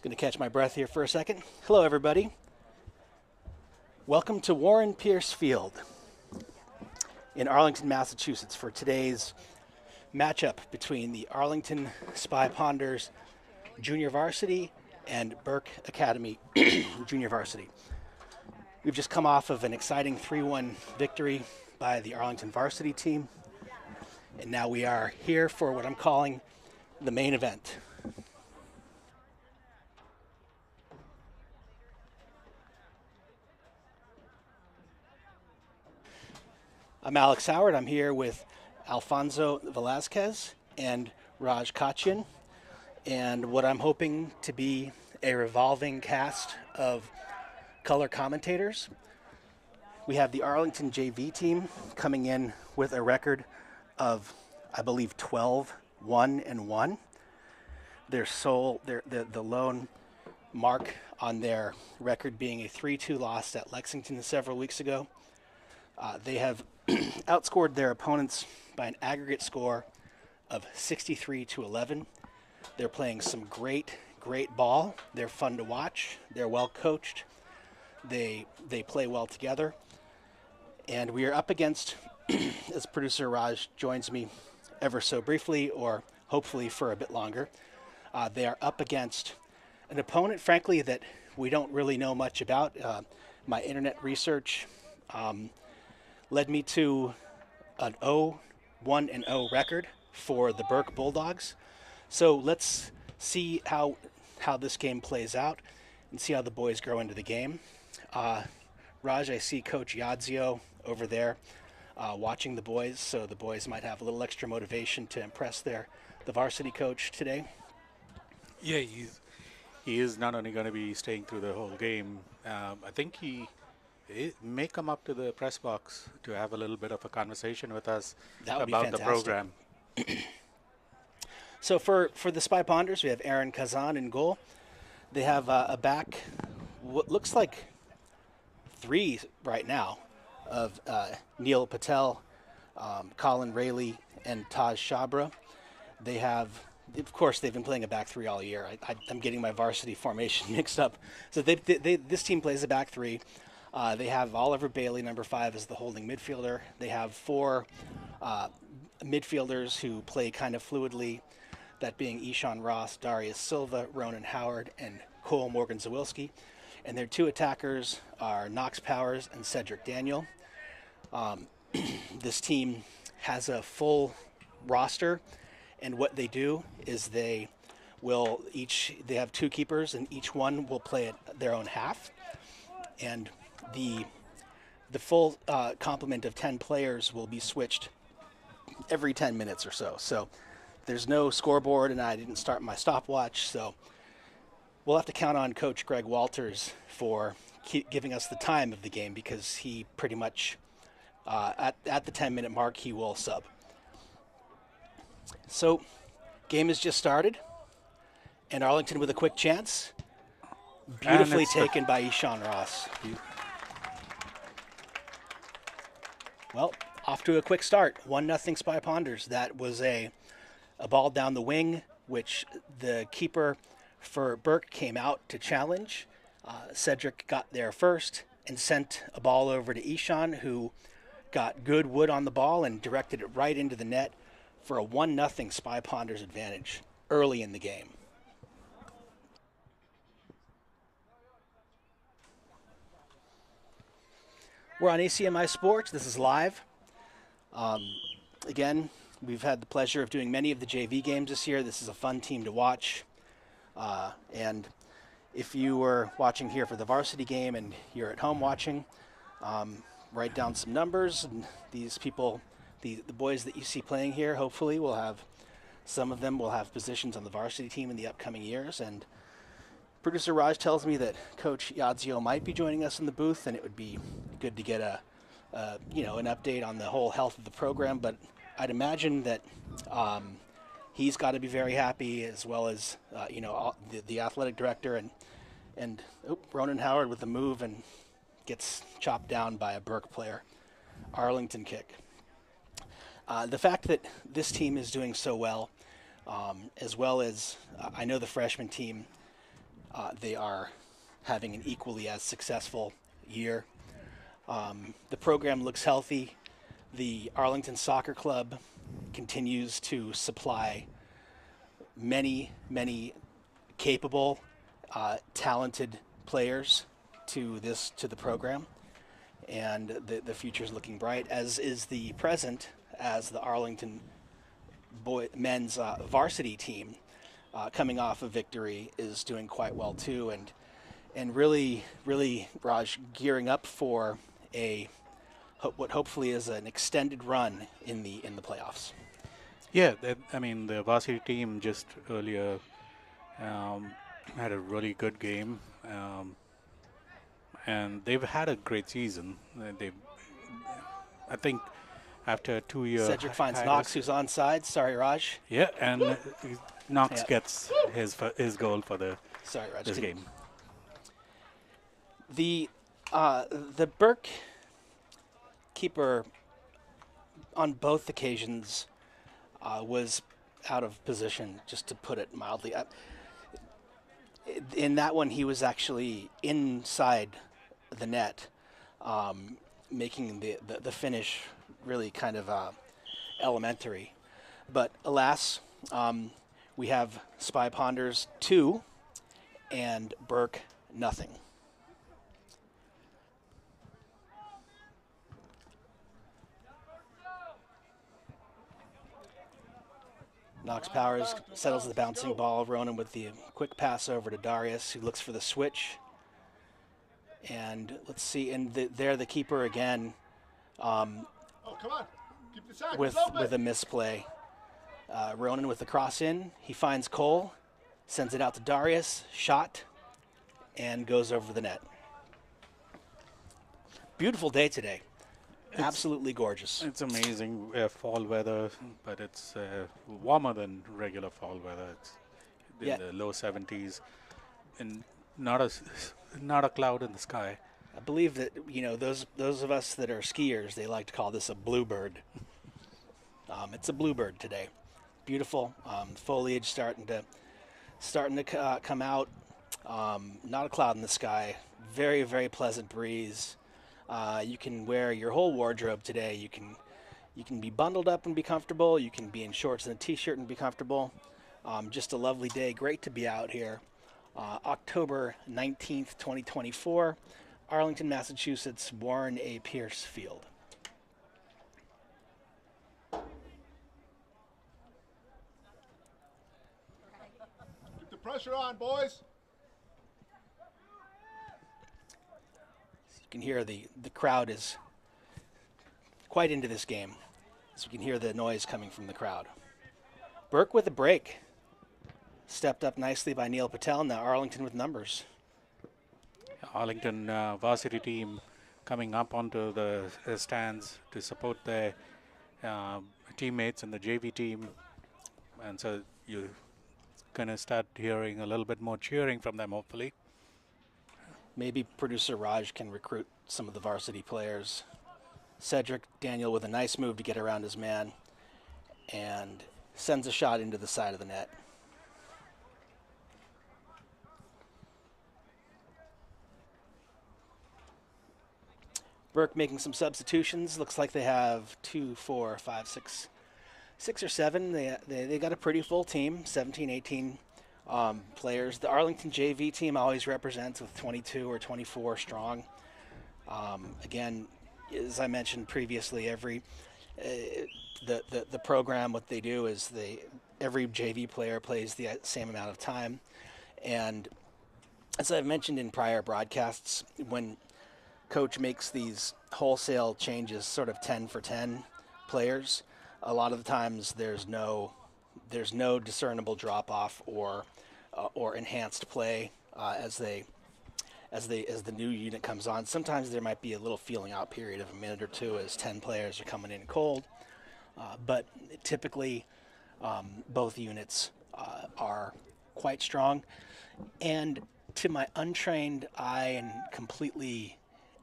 Going to catch my breath here for a second. Hello, everybody. Welcome to Warren Pierce Field in Arlington, Massachusetts for today's matchup between the Arlington Spy Ponders Junior Varsity and Burke Academy Junior Varsity. We've just come off of an exciting 3-1 victory by the Arlington Varsity team, and now we are here for what I'm calling the main event. I'm Alex Howard. I'm here with Alfonso Velasquez and Raj Kachian, and what I'm hoping to be a revolving cast of color commentators. We have the Arlington JV team coming in with a record of, I believe, 12-1-1. The lone mark on their record being a 3-2 loss at Lexington several weeks ago. They have outscored their opponents by an aggregate score of 63-11. They're playing some great ball. They're fun to watch. They're well coached. They play well together. And we are up against, as producer Raj joins me ever so briefly, or hopefully for a bit longer, they are up against an opponent, frankly, that we don't really know much about. My internet research led me to an 0-1-0 record for the Burke Bulldogs. So let's see how this game plays out and see how the boys grow into the game. Raj, I see Coach Yodzio over there watching the boys, so the boys might have a little extra motivation to impress the varsity coach today. Yeah, he is not only going to be staying through the whole game. I think he may come up to the press box to have a little bit of a conversation with us about the program. So for the Spy Ponders, we have Aaron Kazan in goal. They have a back, what looks like 3 right now, of Neil Patel, Colin Rayleigh, and Taj Shabra. They have, of course, they've been playing a back 3 all year. I'm getting my varsity formation mixed up. So this team plays a back 3. They have Oliver Bailey, number 5, as the holding midfielder. They have 4 midfielders who play kind of fluidly, that being Ishan Ross, Darius Silva, Ronan Howard, and Cole Morgan-Zawilski. And their 2 attackers are Knox Powers and Cedric Daniel. This team has a full roster, and what they do is they have 2 keepers, and each one will play at their own half. And the full complement of 10 players will be switched every 10 minutes or so. So there's no scoreboard, and I didn't start my stopwatch, so we'll have to count on Coach Greg Walters for giving us the time of the game, because he pretty much, at the 10-minute mark, he will sub. So game has just started, and Arlington with a quick chance. Beautifully taken by Ishan Ross. Well, off to a quick start. 1-0 Spy Ponders. That was a ball down the wing, which the keeper for Burke came out to challenge. Cedric got there first and sent a ball over to Ishan, who got good wood on the ball and directed it right into the net for a 1-0 Spy Ponders advantage early in the game. We're on ACMi Sports. This is live. Again, we've had the pleasure of doing many of the JV games this year. This is a fun team to watch. And if you were watching here for the varsity game and you're at home watching, write down some numbers. And these people, the boys that you see playing here, hopefully some of them will have positions on the varsity team in the upcoming years. And producer Raj tells me that Coach Yodzio might be joining us in the booth, and it would be good to get an update on the whole health of the program. But I'd imagine that he's got to be very happy, as well as the athletic director, and Ronan Howard with the move and gets chopped down by a Burke player. Arlington kick. The fact that this team is doing so well, as well as I know the freshman team they are having an equally as successful year. The program looks healthy. The Arlington Soccer Club continues to supply many, many capable, talented players to the program, and the future is looking bright. As is the present, as the Arlington men's varsity team, coming off a victory, is doing quite well too, and really, Raj, gearing up for what hopefully is an extended run in the playoffs. Yeah, I mean, the varsity team just earlier had a really good game, and they've had a great season. I think, after a 2-year Cedric finds hiatus. Knox, who's onside. Sorry, Raj. Yeah, and Knox Yeah. gets his goal for Sorry, Raj. this game. The Burke keeper on both occasions was out of position, just to put it mildly. In that one, he was actually inside the net, making the finish really kind of elementary. But alas, we have Spy Ponders 2 and Burke nothing. Knox Powers settles the bouncing ball. Ronan with the quick pass over to Darius, who looks for the switch. And let's see, and there the keeper again, Oh, come on. Keep the sack. with a misplay. Ronan with the cross in. He finds Cole, sends it out to Darius, shot, and goes over the net. Beautiful day today. Absolutely gorgeous. It's amazing fall weather, but it's warmer than regular fall weather. It's in the low 70s, and not a cloud in the sky. I believe that those of us that are skiers, they like to call this a bluebird. It's a bluebird today. Beautiful foliage starting to come out. Not a cloud in the sky. Very, very pleasant breeze. You can wear your whole wardrobe today. You can be bundled up and be comfortable. You can be in shorts and a t-shirt and be comfortable. Just a lovely day. Great to be out here. October 19th, 2024, Arlington, Massachusetts, Warren A. Pierce Field. Keep the pressure on, boys. You can hear the crowd is quite into this game, so we can hear the noise coming from the crowd. Burke with a break. Stepped up nicely by Neil Patel. Now Arlington with numbers. Arlington varsity team coming up onto the stands to support their teammates in the JV team, and so you're gonna start hearing a little bit more cheering from them, hopefully. Maybe producer Raj can recruit some of the varsity players. Cedric Daniel with a nice move to get around his man and sends a shot into the side of the net. Burke making some substitutions. Looks like they have 2, 4, 5, 6 or 7. They got a pretty full team, 17, 18 players. The Arlington JV team always represents with 22 or 24 strong. Again, as I mentioned previously, the program, what they do is every JV player plays the same amount of time. And as I've mentioned in prior broadcasts, when coach makes these wholesale changes, sort of 10 for 10 players, a lot of the times there's no discernible drop off or enhanced play as the new unit comes on. Sometimes there might be a little feeling out period of a minute or two as 10 players are coming in cold, but typically both units are quite strong. And to my untrained eye and completely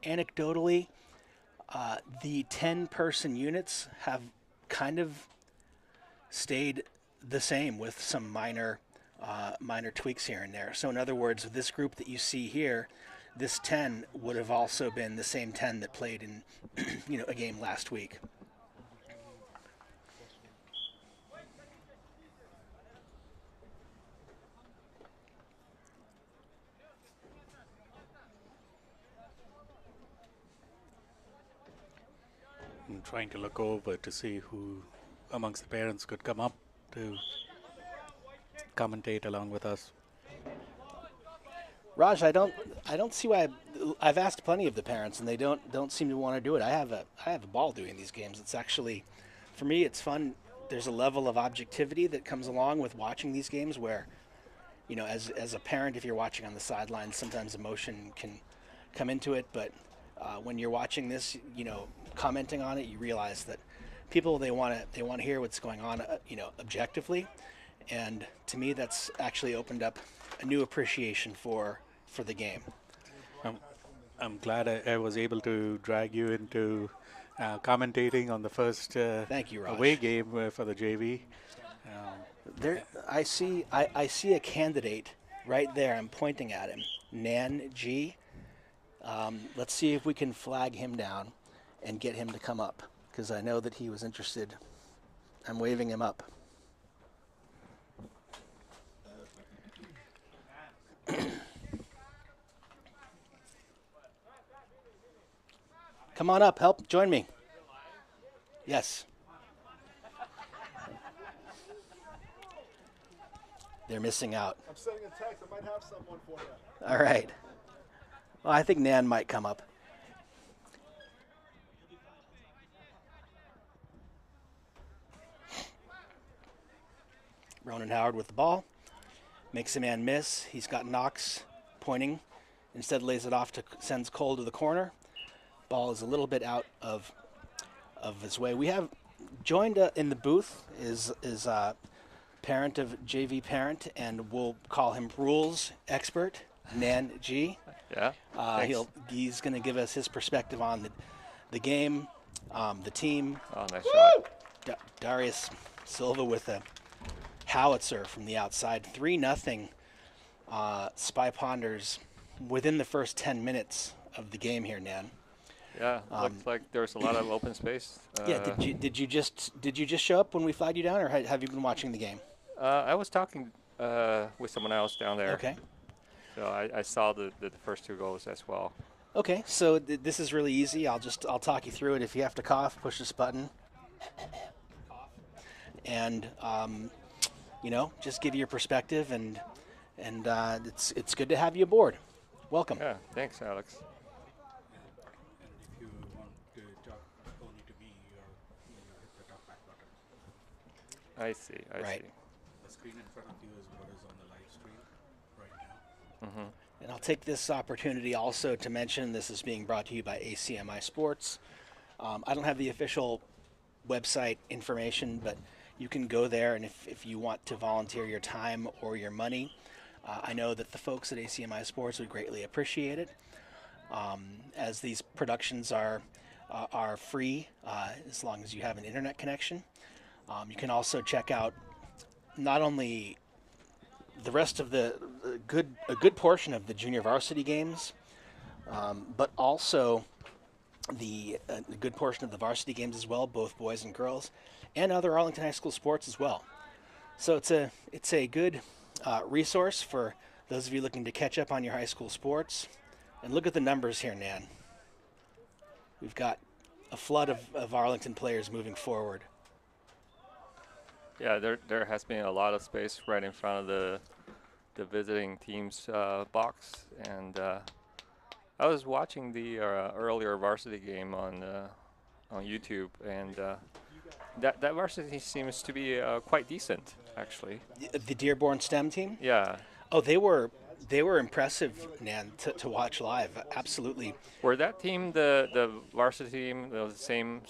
anecdotally, the 10-person units have kind of stayed the same with some minor minor tweaks here and there. So in other words, this group that you see here, this 10 would have also been the same 10 that played in a game last week. I'm trying to look over to see who amongst the parents could come up to commentate along with us. Raj, I don't see why. I've asked plenty of the parents, and they don't seem to want to do it. I have a ball doing these games. It's actually, for me, it's fun. There's a level of objectivity that comes along with watching these games where, as a parent, if you're watching on the sidelines, sometimes emotion can come into it. But when you're watching this, commenting on it, you realize that people they want to hear what's going on, objectively. And to me, that's actually opened up a new appreciation for the game. I'm glad I was able to drag you into commentating on the first Thank you, Raj. away game for the JV. I see a candidate right there. I'm pointing at him, Nan G. Let's see if we can flag him down and get him to come up, because I know that he was interested. I'm waving him up. Come on up, join me. Yes. They're missing out. I'm sending a text. I might have someone for you. All right. Well, I think Nan might come up. Ronan Howard with the ball. Makes a man miss. He's got Knox pointing. Instead lays it off sends Cole to the corner. Ball is a little bit out of his way. We have joined in the booth is parent of JV parent, and we'll call him rules expert, Nan G. Yeah. He's going to give us his perspective on the game, the team. Oh, nice shot. Darius Silva with a howitzer from the outside. 3-0 Spy Ponders within the first 10 minutes of the game here, Nan. Yeah, looks like there's a lot of open space. Yeah, did you just show up when we flagged you down, or have you been watching the game? I was talking with someone else down there. Okay. So I saw the first two goals as well. Okay, so this is really easy. I'll talk you through it. If you have to cough, push this button. And just give you your perspective, and it's good to have you aboard. Welcome. Yeah, thanks, Alex. And if you want to talk only to me, you hit the talk back button. I see. I see. The screen in front of you is what is on the live stream right now. And I'll take this opportunity also to mention this is being brought to you by ACMi Sports. I don't have the official website information, but you can go there, and if you want to volunteer your time or your money, I know that the folks at ACMi Sports would greatly appreciate it, as these productions are free as long as you have an internet connection. You can also check out not only the rest of a good portion of the junior varsity games, but also the good portion of the varsity games as well, both boys and girls, and other Arlington High School sports as well. So it's a good resource for those of you looking to catch up on your high school sports. And look at the numbers here, Nan. We've got a flood of Arlington players moving forward. Yeah, there has been a lot of space right in front of the visiting team's box, and I was watching the earlier varsity game on YouTube, and that varsity seems to be quite decent, actually. The Dearborn STEM team? Yeah. Oh, they were impressive, Nan, to watch live. Absolutely. Were that team the varsity team the same?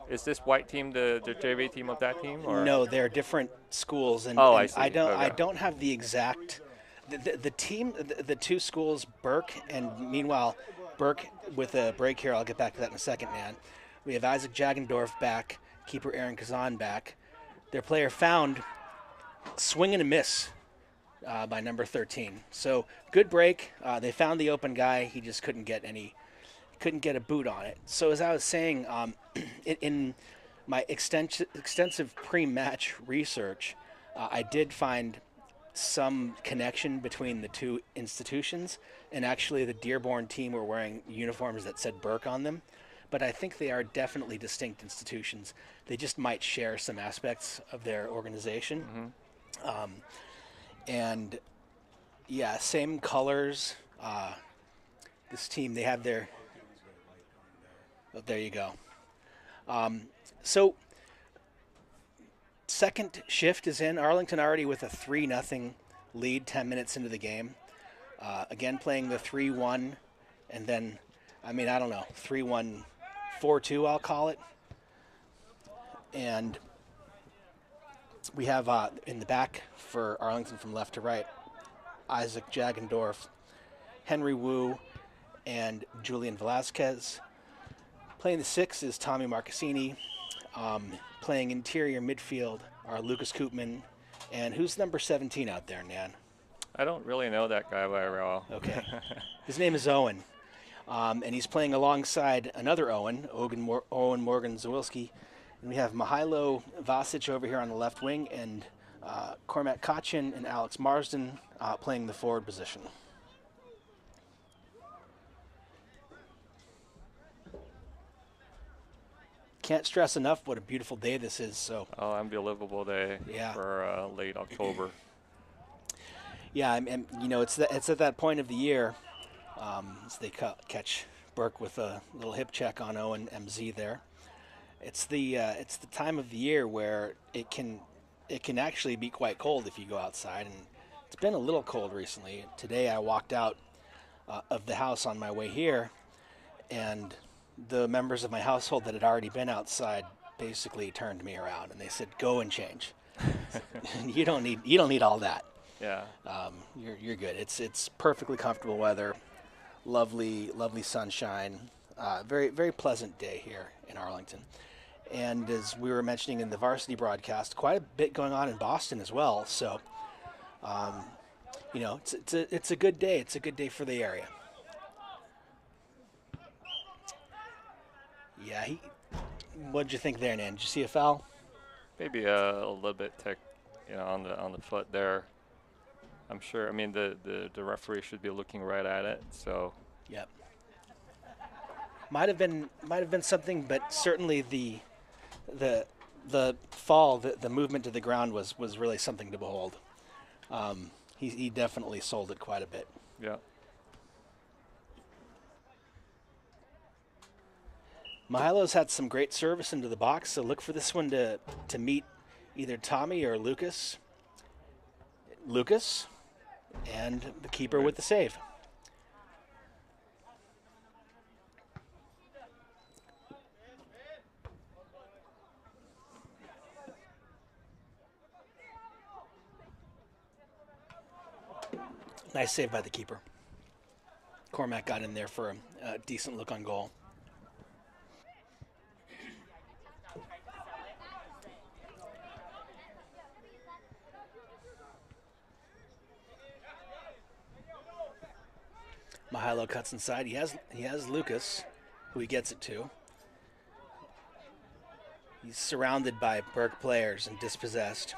Is this white team the JV team of that team? Or? No, they're different schools, and, oh, and I see. I don't have the exact. The team, the two schools, Burke, and meanwhile, Burke with a break here. I'll get back to that in a second, Nan. We have Isaac Jagendorf back, keeper Aaron Kazan back. Their player found swing and a miss by number 13. So good break. They found the open guy. He just couldn't get a boot on it. So as I was saying, in my extensive pre-match research, I did find some connection between the two institutions, and actually the Dearborn team were wearing uniforms that said Burke on them, but I think they are definitely distinct institutions. They just might share some aspects of their organization. And yeah, same colors. This team, they have their, oh, there you go. So second shift is in. Arlington already with a 3-0 lead 10 minutes into the game. Again, playing the 3-1, and then, I mean, I don't know, 3-1, 4-2, I'll call it. And we have in the back for Arlington from left to right, Isaac Jagendorf, Henry Wu, and Julian Velasquez. Playing the 6 is Tommy Marcassini. Playing interior midfield are Lucas Koopman. And who's number 17 out there, Nan? I don't really know that guy very well. Okay. His name is Owen. And he's playing alongside another Owen Morgan Zawilski. And we have Mihailo Vasic over here on the left wing, and Cormac Kachin and Alex Marsden playing the forward position. Can't stress enough what a beautiful day this is. So. Oh, unbelievable day for late October. Yeah, and you know, it's at that point of the year as they catch Burke with a little hip check on Owen MZ there. It's the time of the year where it can actually be quite cold if you go outside, and it's been a little cold recently. Today I walked out of the house on my way here, and the members of my household that had already been outside basically turned me around and they said, "Go and change." You don't need all that. Yeah. You're good. It's perfectly comfortable weather, lovely sunshine, very very pleasant day here in Arlington. And as we were mentioning in the Varsity broadcast, quite a bit going on in Boston as well. So, you know, it's a good day. It's a good day for the area. Yeah, what'd you think there, Nan? Did you see a foul? Maybe a little bit on the foot there. I'm sure. I mean, the referee should be looking right at it. So. Yep. Might have been something, but certainly the fall, the movement to the ground was really something to behold. He definitely sold it quite a bit. Yeah. Milo's had some great service into the box, so look for this one to meet either Tommy or Lucas. Lucas, and the keeper with the save. Nice save by the keeper. Cormac got in there for a decent look on goal. Mihailo cuts inside. He has Lucas, who he gets it to. He's surrounded by Burke players and dispossessed.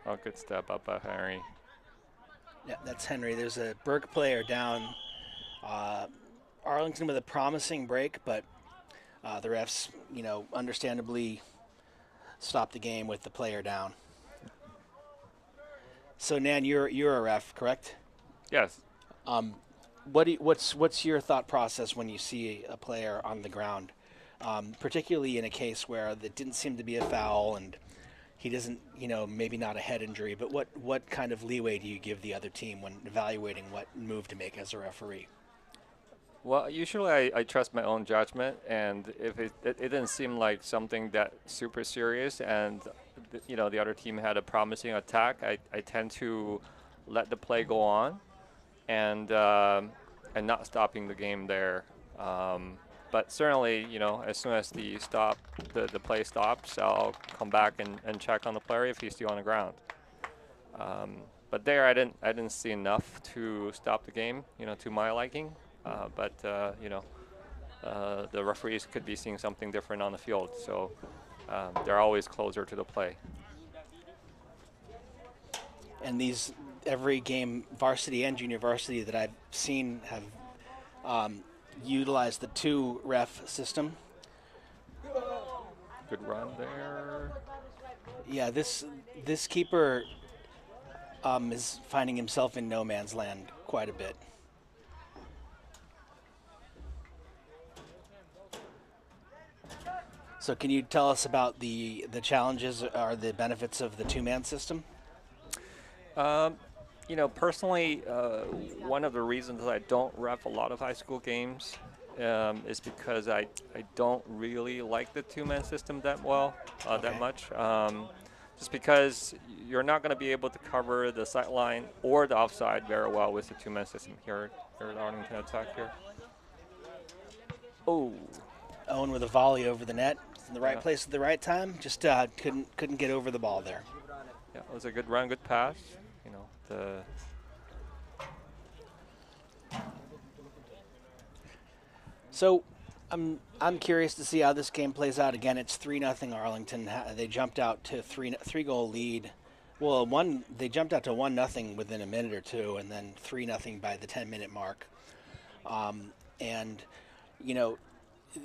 Oh, good step up by Henry. Yeah, that's Henry. There's a Burke player down. Arlington with a promising break, but the refs, understandably stopped the game with the player down. So, Nan, you're a ref, correct? Yes. What's your thought process when you see a player on the ground, particularly in a case where it didn't seem to be a foul and he doesn't, maybe not a head injury, but what kind of leeway do you give the other team when evaluating what move to make as a referee? Well, usually I trust my own judgment, and if it didn't seem like something that super serious, and the other team had a promising attack, I tend to let the play go on, and not stopping the game there. But certainly, as soon as the play stops, I'll come back and check on the player if he's still on the ground. but there I didn't see enough to stop the game, to my liking. But the referees could be seeing something different on the field, so they're always closer to the play. And every game, varsity and junior varsity that I've seen have utilized the 2 ref system. Good run there. Yeah, this keeper is finding himself in no man's land quite a bit. So can you tell us about the challenges or the benefits of the 2-man system? Personally, one of the reasons I don't ref a lot of high school games is because I don't really like the 2-man system that much. Just because you're not going to be able to cover the sight line or the offside very well with the 2-man system here at Arlington attack here. Oh. Owen with a volley over the net, in the right place at the right time. Just couldn't get over the ball there. Yeah, it was a good run, good pass. So, I'm curious to see how this game plays out. Again, it's 3-0 Arlington. They jumped out to 3-goal lead. Well, they jumped out to 1-0 within a minute or two, and then 3-0 by the 10-minute mark. And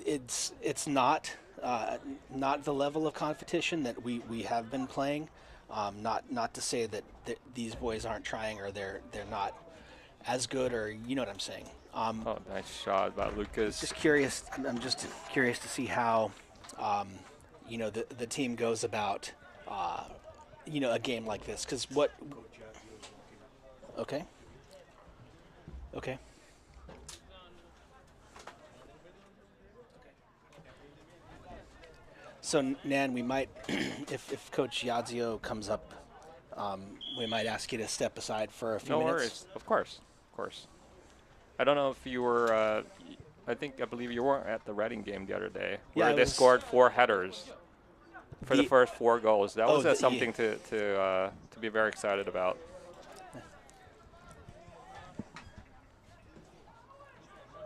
it's not the level of competition that we have been playing. Not to say that these boys aren't trying or they're not as good, or you know what I'm saying. Nice shot by Lucas. I'm just curious to see how the team goes about a game like this, because okay. So, Nan, we might, if Coach Yodzio comes up, we might ask you to step aside for a few minutes. No worries. Of course. I don't know if you were, I believe you weren't at the Reading game the other day, where they scored 4 headers for the first 4 goals. That was something to be very excited about.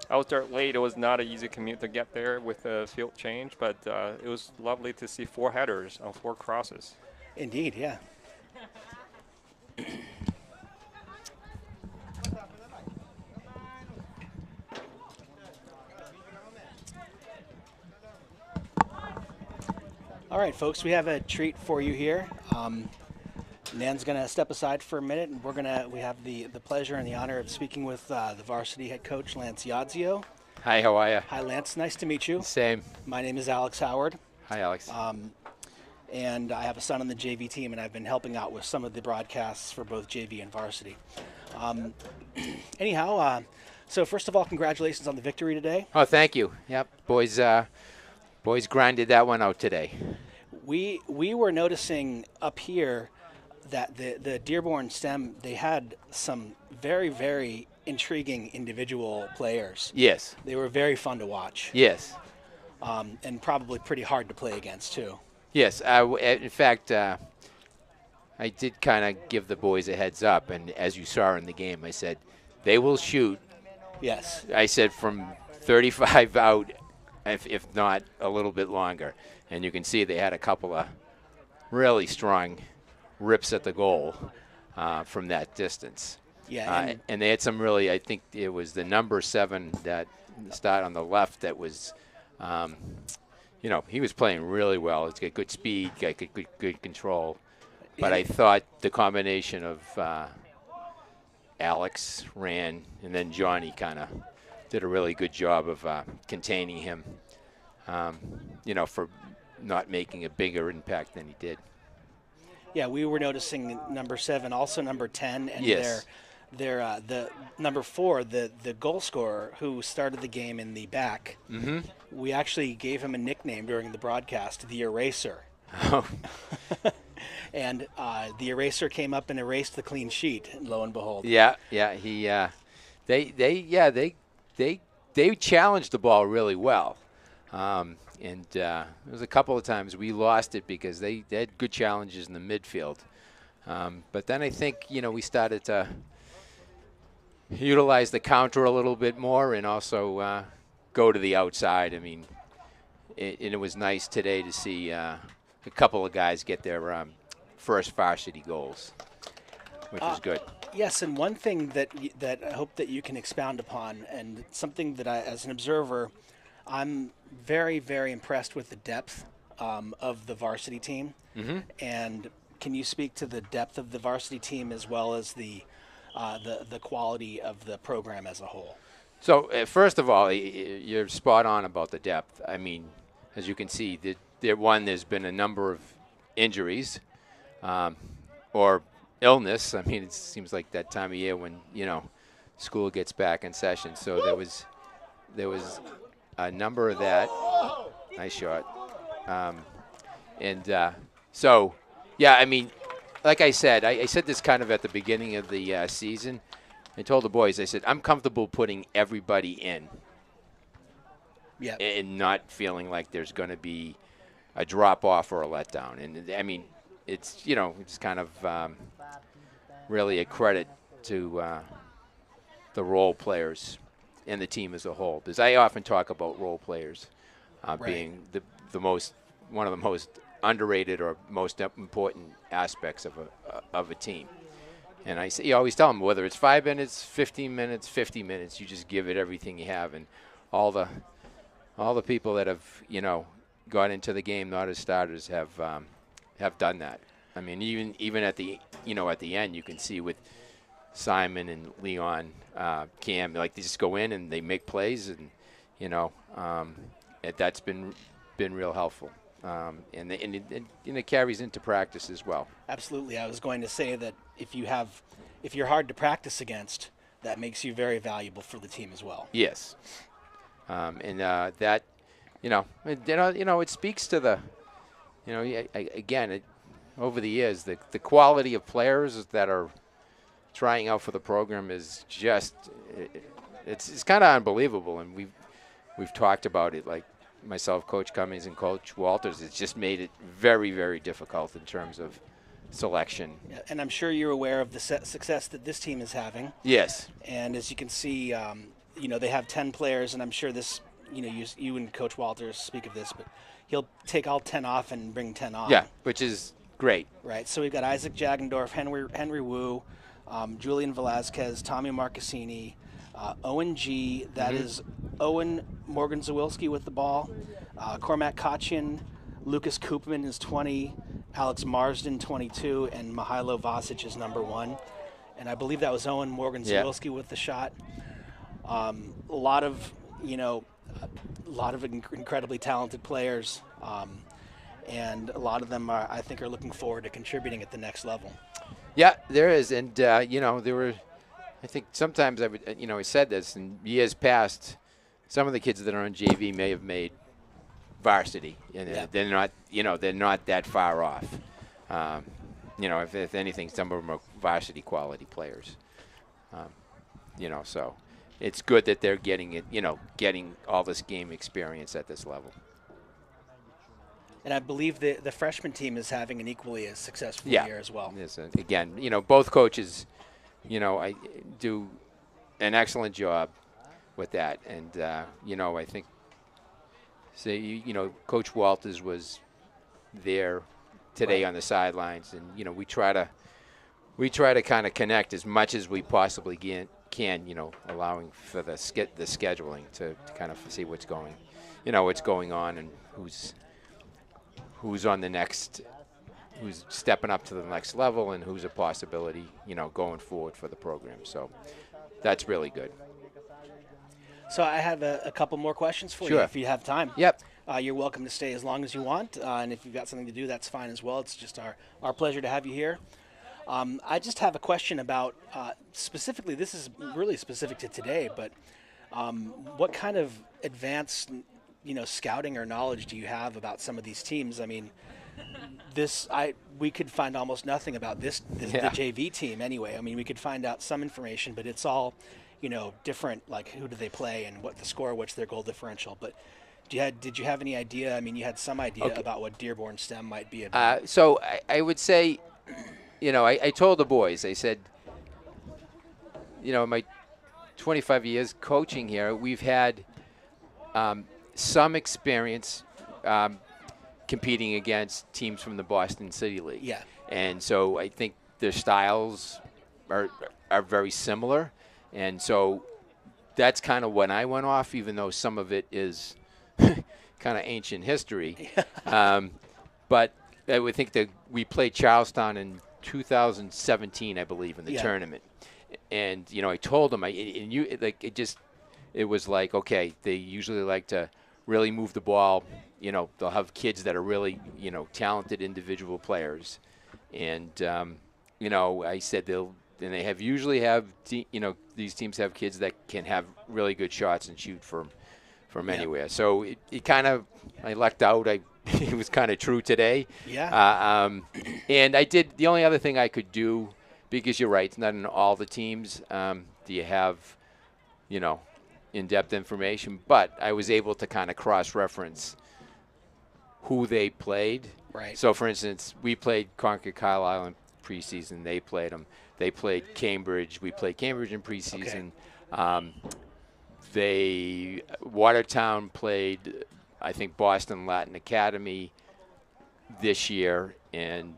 I was there late. It was not an easy commute to get there with the field change, but it was lovely to see 4 headers on 4 crosses. Indeed, yeah. All right, folks, we have a treat for you here. Nan's going to step aside for a minute, and we have the pleasure and the honor of speaking with the varsity head coach, Lance Yodzio. Hi, how are you? Hi, Lance. Nice to meet you. Same. My name is Alex Howard. Hi, Alex. And I have a son on the JV team, and I've been helping out with some of the broadcasts for both JV and varsity. Anyhow, so first of all, congratulations on the victory today. Oh, thank you. Yep, boys grinded that one out today. We were noticing up here that the Dearborn STEM, they had some very, very intriguing individual players. Yes. They were very fun to watch. Yes. And probably pretty hard to play against, too. Yes. In fact, I did kind of give the boys a heads up, and as you saw in the game, I said, they will shoot. Yes. I said from 35 out, if not a little bit longer. And you can see they had a couple of really strong rips at the goal from that distance. Yeah, and they had some really, I think it was the number 7 that started on the left that was, he was playing really well. He's got good speed, got good control. But I thought the combination of Alex ran, and then Johnny kind of did a really good job of containing him, for not making a bigger impact than he did. Yeah, we were noticing number 7, also number 10, and yes. the number 4, the goal scorer who started the game in the back. Mm-hmm. We actually gave him a nickname during the broadcast, the Eraser. Oh. And the Eraser came up and erased the clean sheet, and lo and behold. Yeah, he they challenged the ball really well. And there was a couple of times we lost it because they had good challenges in the midfield. But then I think, we started to utilize the counter a little bit more and also go to the outside. I mean, it was nice today to see a couple of guys get their first varsity goals, which was good. Yes, and one thing that I hope that you can expound upon, and something that I, as an observer, I'm very, very impressed with the depth of the varsity team. Mm-hmm. And can you speak to the depth of the varsity team as well as the quality of the program as a whole? So first of all, you're spot on about the depth. I mean, as you can see, there's been a number of injuries or illness. I mean, it seems like that time of year when school gets back in session. So there was a number of that. Nice shot. So yeah, I mean, like I said, I said this kind of at the beginning of the season. I told the boys, I said, I'm comfortable putting everybody in. Yeah. And not feeling like there's going to be a drop off or a letdown. And I mean, it's it's kind of really a credit to the role players and the team as a whole. Because I often talk about role players being one of the most underrated or most important aspects of a team. And I always tell them, whether it's 5 minutes, 15 minutes, 50 minutes, you just give it everything you have. And all the people that have got into the game not as starters have done that. I mean, even at the at the end, you can see with Simon and Leon, Cam, like they just go in and they make plays, and that's been real helpful. And it carries into practice as well. Absolutely. I was going to say that if you're hard to practice against, that makes you very valuable for the team as well. Yes. And that, it speaks to the, over the years, the quality of players that are trying out for the program is just, it's kind of unbelievable. And we've talked about it, like myself, Coach Cummings, and Coach Walters. It's just made it very, very difficult in terms of selection. Yeah, and I'm sure you're aware of the success that this team is having. Yes. And as you can see, they have 10 players, and I'm sure this, you and Coach Walters speak of this, but he'll take all 10 off and bring 10 on. Yeah, which is great. Right. So we've got Isaac Jagendorf, Henry Wu, Julian Velazquez, Tommy Marcassini, Owen G. That is Owen Morgan-Zawilski with the ball. Cormac Kotchin, Lucas Koopman is 20, Alex Marsden 22, and Mihailo Vasic is number 1. And I believe that was Owen Morgan-Zawilski with the shot. A lot of incredibly talented players, and a lot of them I think are looking forward to contributing at the next level. Yeah, there is, and there were. I think sometimes I said this in years past. Some of the kids that are on JV may have made varsity, and they're not that far off. If anything, some of them are varsity quality players. So it's good that they're getting all this game experience at this level. And I believe the freshman team is having an equally as successful year as well. Yes, again, both coaches, I do an excellent job with that. And, I think, Coach Walters was there today on the sidelines. And, we try to kind of connect as much as we possibly can, allowing for the scheduling to kind of see what's going on and who's on the next, who's stepping up to the next level, and who's a possibility, going forward for the program. So that's really good. So I have a couple more questions for you if you have time. Yep. You're welcome to stay as long as you want, and if you've got something to do, that's fine as well. It's just our pleasure to have you here. I just have a question about specifically, this is really specific to today, but what kind of advanced scouting or knowledge do you have about some of these teams? I mean, we could find almost nothing about the JV team anyway. I mean, we could find out some information, but it's all, different, like who do they play and what the score, what's their goal differential. But did you have any idea? I mean, you had some idea about what Dearborn STEM might be about. So I would say I told the boys, I said, in my 25 years coaching here, we've had some experience competing against teams from the Boston City League. Yeah. And so I think their styles are very similar. And so that's kind of when I went off, even though some of it is kind of ancient history. But I would think that we played Charlestown in 2017, I believe, in the tournament. And, I told them, it was like, okay, they usually like to really move the ball. They'll have kids that are really, talented individual players. And, I said they usually have, these teams have kids that can have really good shots and shoot from anywhere. So it kind of, I lucked out. It was kind of true today. Yeah. And I did, the only other thing I could do, because you're right, it's not in all the teams, do you have, in-depth information, but I was able to kind of cross-reference who they played. Right. So, for instance, we played Concord Carlisle in preseason. They played them. They played Cambridge. We played Cambridge in preseason. Watertown played, I think, Boston Latin Academy this year, and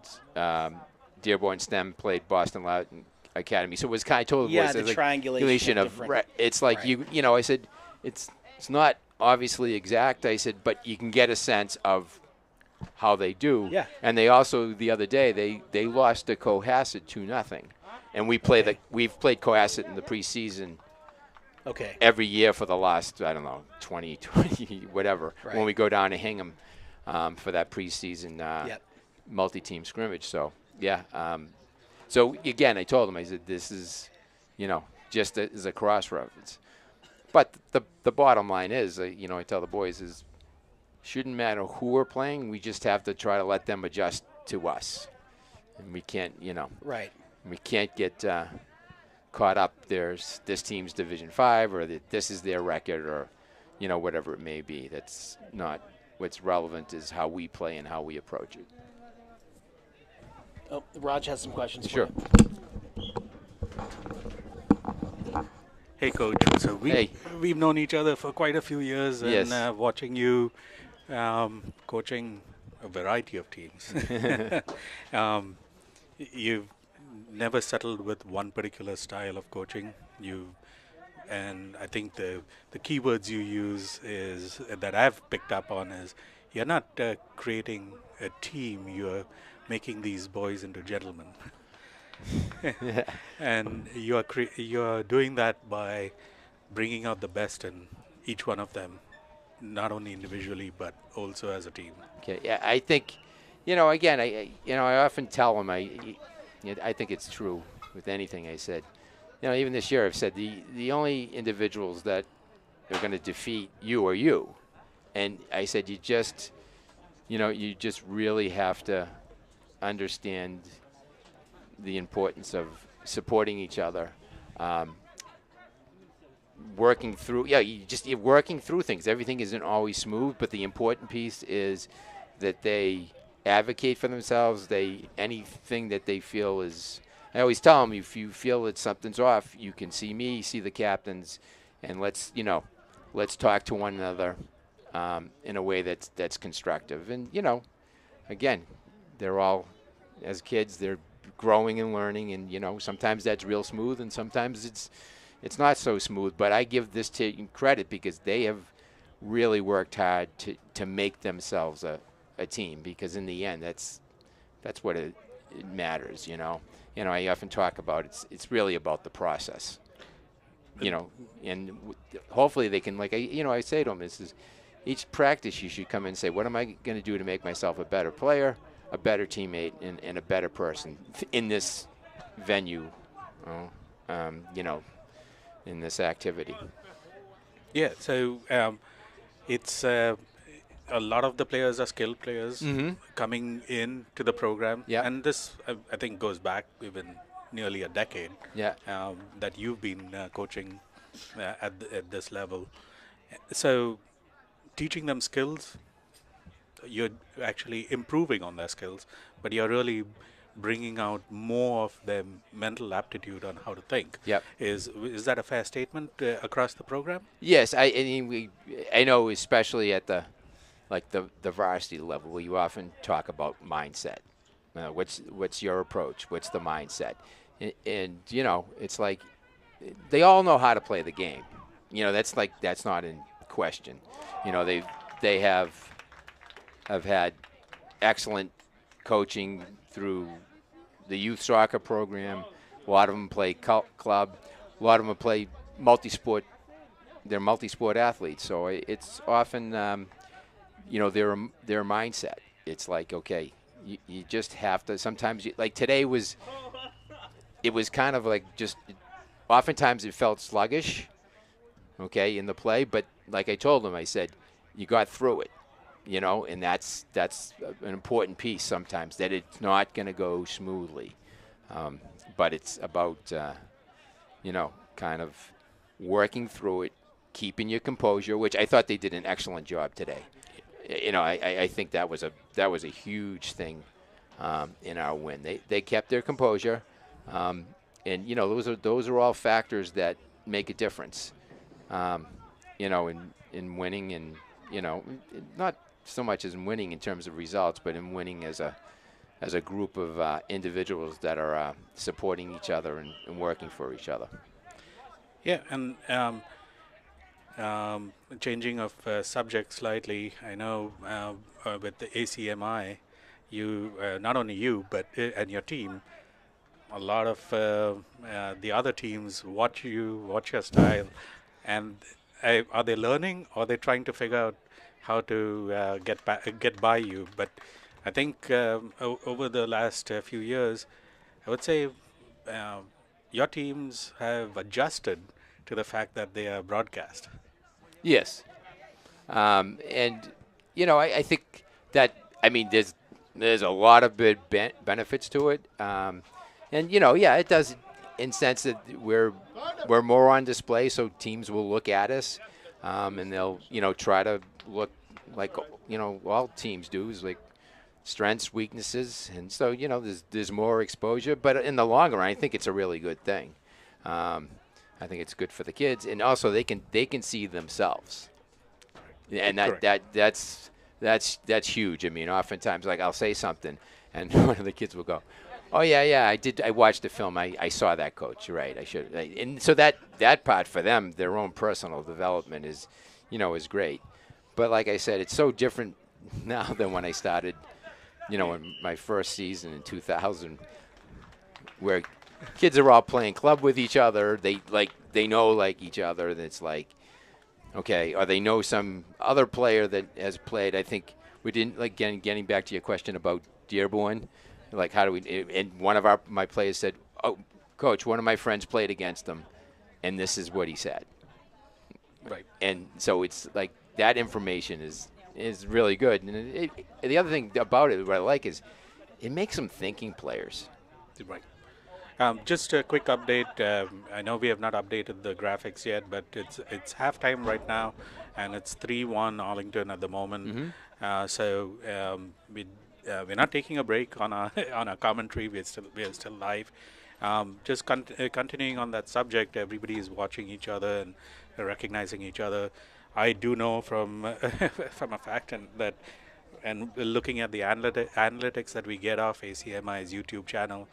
Dearborn STEM played Boston Latin Academy. So it was kind of told the triangulation of it's like I said it's not obviously exact. I said, but you can get a sense of how they do. Yeah. And they also the other day they lost to Cohasset 2-0, and we've played Cohasset in the preseason. Okay. Every year for the last 20 whatever when we go down to Hingham for that preseason multi-team scrimmage. So yeah. So again, I told them, I said, this is, just as a cross-reference. But the bottom line is, I tell the boys, is shouldn't matter who we're playing. We just have to try to let them adjust to us. And we can't, Right. We can't get caught up. There's this team's Division 5 or this is their record or, whatever it may be. That's not what's relevant is how we play and how we approach it. Oh, Raj has some questions. Sure. For you. Hey, Coach. So we've known each other for quite a few years, and watching you coaching a variety of teams. You've never settled with one particular style of coaching. And I think the keywords you use is that I've picked up on is you're not creating a team. You're making these boys into gentlemen. And you're doing that by bringing out the best in each one of them, not only individually but also as a team. Okay. Yeah, I think, again, I often tell them I think it's true with anything I said. Even this year I've said the only individuals that are going to defeat you are you, and I said you just really have to understand the importance of supporting each other, working through. You're working through things. Everything isn't always smooth, but the important piece is that they advocate for themselves. Anything that they feel is. I always tell them, if you feel that something's off, you can see me, see the captains, and let's talk to one another in a way that's constructive. And again, they're all, as kids, they're growing and learning, and sometimes that's real smooth, and sometimes it's not so smooth. But I give this team credit because they have really worked hard to make themselves a team, because in the end, that's what it matters. I often talk about it's really about the process. And hopefully they can, I say to them, this is each practice you should come in and say, what am I going to do to make myself a better player, a better teammate, and a better person in this venue, in this activity. Yeah, so it's a lot of the players are skilled players coming in to the program. Yeah. And this, I think, goes back even nearly a decade that you've been coaching at this level. So teaching them skills, you're actually improving on their skills, but you're really bringing out more of their mental aptitude on how to think. Yep. Is that a fair statement across the program? Yes, I mean, I know, especially at the varsity level, where you often talk about mindset. What's your approach? What's the mindset? And you know, it's like they all know how to play the game. You know, that's not in question. You know, they have had excellent coaching through the youth soccer program. A lot of them play club. A lot of them play multi-sport. They're multi-sport athletes, so it's often you know, their mindset. It's like, okay, you just have to. Sometimes, like today it was kind of like just. Oftentimes it felt sluggish, okay, in the play. But like I told them, I said, you got through it, you know, and that's an important piece sometimes, that it's not going to go smoothly, but it's about you know, kind of working through it, keeping your composure, which I thought they did an excellent job today. You know, I think that was a huge thing in our win. They kept their composure, and you know, those are all factors that make a difference. You know, in winning, and you know, not so much as in winning in terms of results, but in winning as a group of individuals that are supporting each other and working for each other. Yeah, and changing of subject slightly, I know with the ACMi, you not only you but and your team, a lot of the other teams watch your style, and are they learning, or are they trying to figure out how to get by you? But I think over the last few years, I would say your teams have adjusted to the fact that they are broadcast. Yes, and you know, I think that, I mean, there's a lot of good benefits to it, and you know, yeah, it does, in sense that we're more on display, so teams will look at us, and they'll, you know, try to look like, you know, all teams do, is like strengths, weaknesses, and so, you know, there's more exposure, but in the long run, I think it's a really good thing. I think it's good for the kids, and also they can see themselves, and that's huge. I mean, oftentimes, like, I'll say something, and one of the kids will go, "Oh yeah, I watched the film. I saw that, coach. You're right. I should." And so that part for them, their own personal development is, you know, is great. But like I said, it's so different now than when I started, you know, in my first season in 2000, where kids are all playing club with each other. They know like each other. And it's like, okay, or they know some other player that has played. I think we didn't, like, getting back to your question about Dearborn, like how do we? And one of my players said, "Oh, coach, one of my friends played against them, and this is what he said." Right. And so it's like that information is really good. And the other thing about it, what I like, is it makes them thinking players. Right. Just a quick update. I know we have not updated the graphics yet, but it's halftime right now, and it's 3-1 Arlington at the moment. So we're not taking a break on our on our commentary. We are still live. Just continuing on that subject, everybody is watching each other and recognizing each other. I do know from from a fact and looking at the analytics that we get off ACMi's YouTube channel,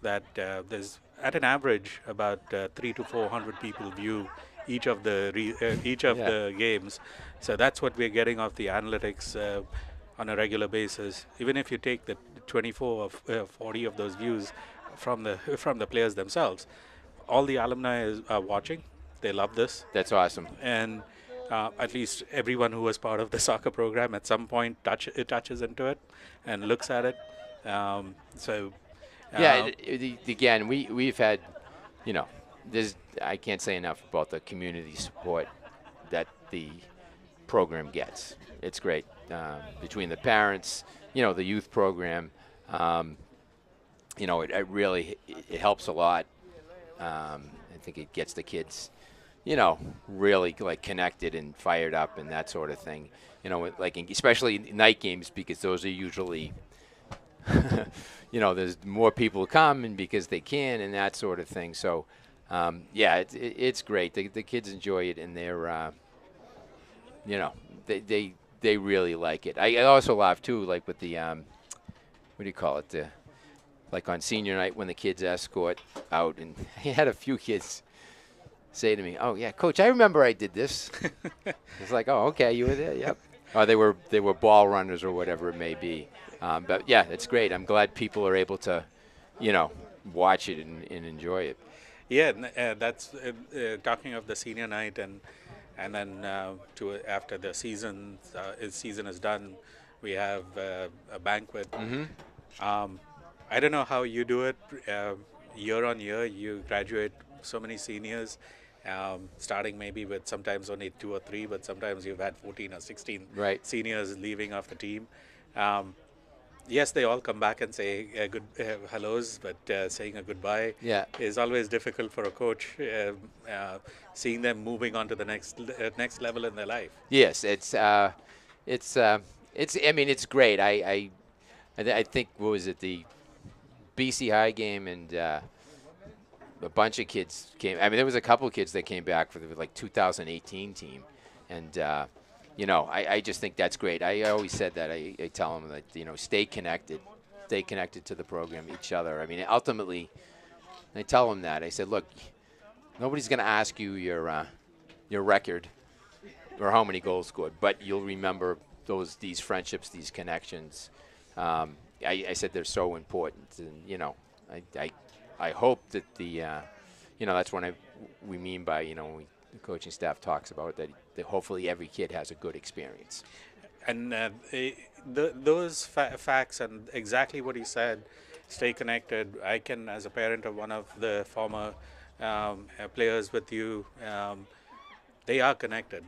that there's at an average about 300 to 400 people view each of the the games. So that's what we're getting off the analytics on a regular basis. Even if you take the 24 or 40 of those views from the players themselves, all the alumni are watching. They love this. That's awesome. And at least everyone who was part of the soccer program at some point touches into it and looks at it. Again, we've had, you know, I can't say enough about the community support that the program gets. It's great, between the parents, you know, the youth program. You know, it really helps a lot. I think it gets the kids, you know, really like connected and fired up and that sort of thing. You know, like especially night games, because those are usually, there's more people come and because they can and that sort of thing. So, yeah, it's great. The kids enjoy it, and they're, they really like it. I also laugh too, like with the what do you call it? Like on senior night when the kids escort out, and I had a few kids say to me, "Oh yeah, Coach, I remember I did this." It's like, "Oh, okay, you were there, yep." Or they were ball runners or whatever it may be. But yeah, it's great. I'm glad people are able to, watch it and enjoy it. Yeah, that's talking of the senior night, and then after the season is done, we have a banquet. I don't know how you do it. Year on year, you graduate so many seniors, starting maybe with sometimes only 2 or 3, but sometimes you've had 14 or 16 Right. seniors leaving off the team. Yes, they all come back and say good hellos, but saying a goodbye is always difficult for a coach. Seeing them moving on to the next level in their life. Yes, it's I mean, it's great. I think, what was it, the BC High game, and a bunch of kids came. I mean, there was a couple of kids that came back for the 2018 team, and I just think that's great. I always said that. I tell them that stay connected to the program, each other. I mean, ultimately, I tell them that. I said, look, nobody's going to ask you your record or how many goals scored, but you'll remember these friendships, these connections. I said they're so important, and I hope that that's what we mean by when the coaching staff talks about that hopefully every kid has a good experience. And those facts and exactly what he said, stay connected. I can, as a parent of one of the former players with you, they are connected.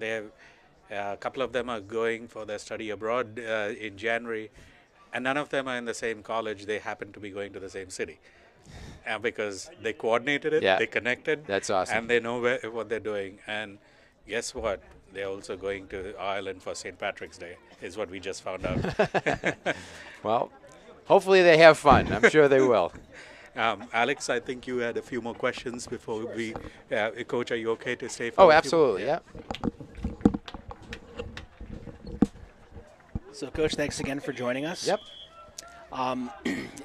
A couple of them are going for their study abroad in January, and none of them are in the same college. They happen to be going to the same city. Because they coordinated it, they connected. That's awesome. And they know what they're doing. And guess what? They're also going to Ireland for St. Patrick's Day, is what we just found out. Well, hopefully they have fun. I'm sure they will. Alex, I think you had a few more questions before we... Coach, are you okay to stay for Oh, absolutely, yeah. So, Coach, thanks again for joining us. Yep.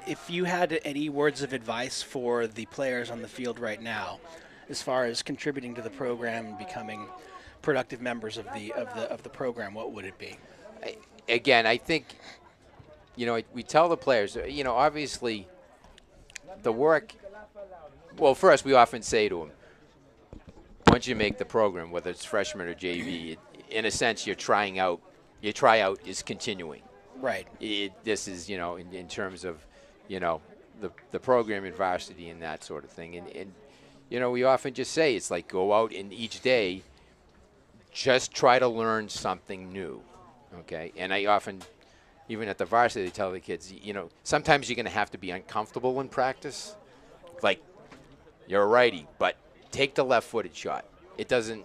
If you had any words of advice for the players on the field right now, as far as contributing to the program and becoming productive members of the program, what would it be? Again, I think, we tell the players, obviously the work. Well, first we often say to them, once you make the program, whether it's freshman or JV, in a sense your tryout is continuing. Right. This is, in terms of, the program in varsity and that sort of thing. And we often just say it's like go out and each day just try to learn something new, okay? And I often, even at the varsity, tell the kids, sometimes you're going to have to be uncomfortable in practice. Like, you're a righty, but take the left-footed shot. It doesn't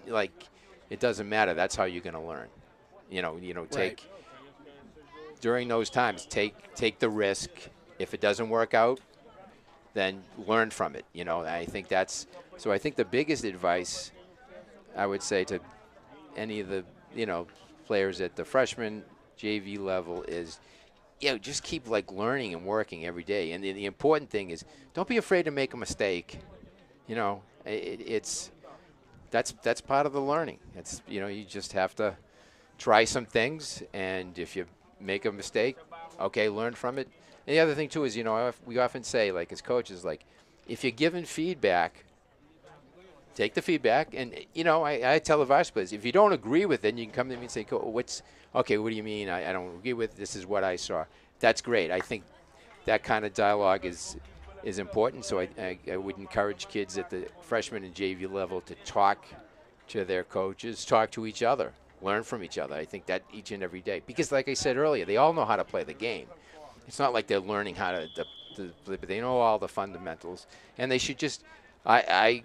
matter. That's how you're going to learn. Right. During those times, take the risk. If it doesn't work out, then learn from it. I think I think the biggest advice I would say to any of the, players at the freshman JV level is, just keep learning and working every day. And the important thing is don't be afraid to make a mistake. That's part of the learning. It's, you just have to try some things, and if you make a mistake, okay, learn from it. And the other thing too is, we often say, as coaches, if you're given feedback, take the feedback. And I tell the varsity players, if you don't agree with it, then you can come to me and say, what do you mean? I don't agree with it. This is what I saw. That's great. I think that kind of dialogue is important. So I would encourage kids at the freshman and JV level to talk to their coaches, talk to each other, learn from each other. I think that each and every day. Because like I said earlier, they all know how to play the game. It's not like they're learning how to but they know all the fundamentals. And they should just, I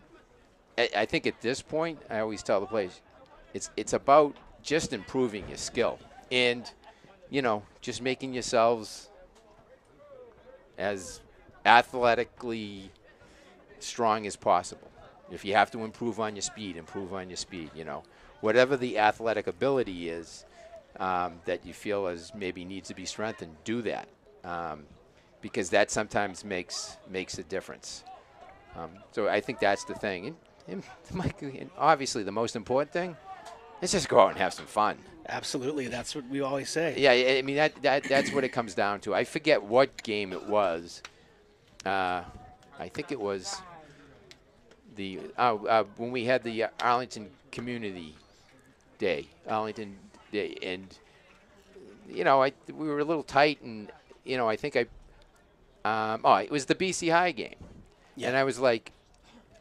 think at this point, I always tell the players, it's about just improving your skill. And, just making yourselves as athletically strong as possible. If you have to improve on your speed, improve on your speed. Whatever the athletic ability is that you feel as maybe needs to be strengthened, do that, because that sometimes makes a difference. So I think that's the thing. And Mike, and obviously the most important thing is just go out and have some fun. Absolutely, that's what we always say. Yeah, I mean that's what it comes down to. I forget what game it was. I think it was when we had the Arlington Community Arlington Day, and we were a little tight, and I think it was the BC High game, and I was like,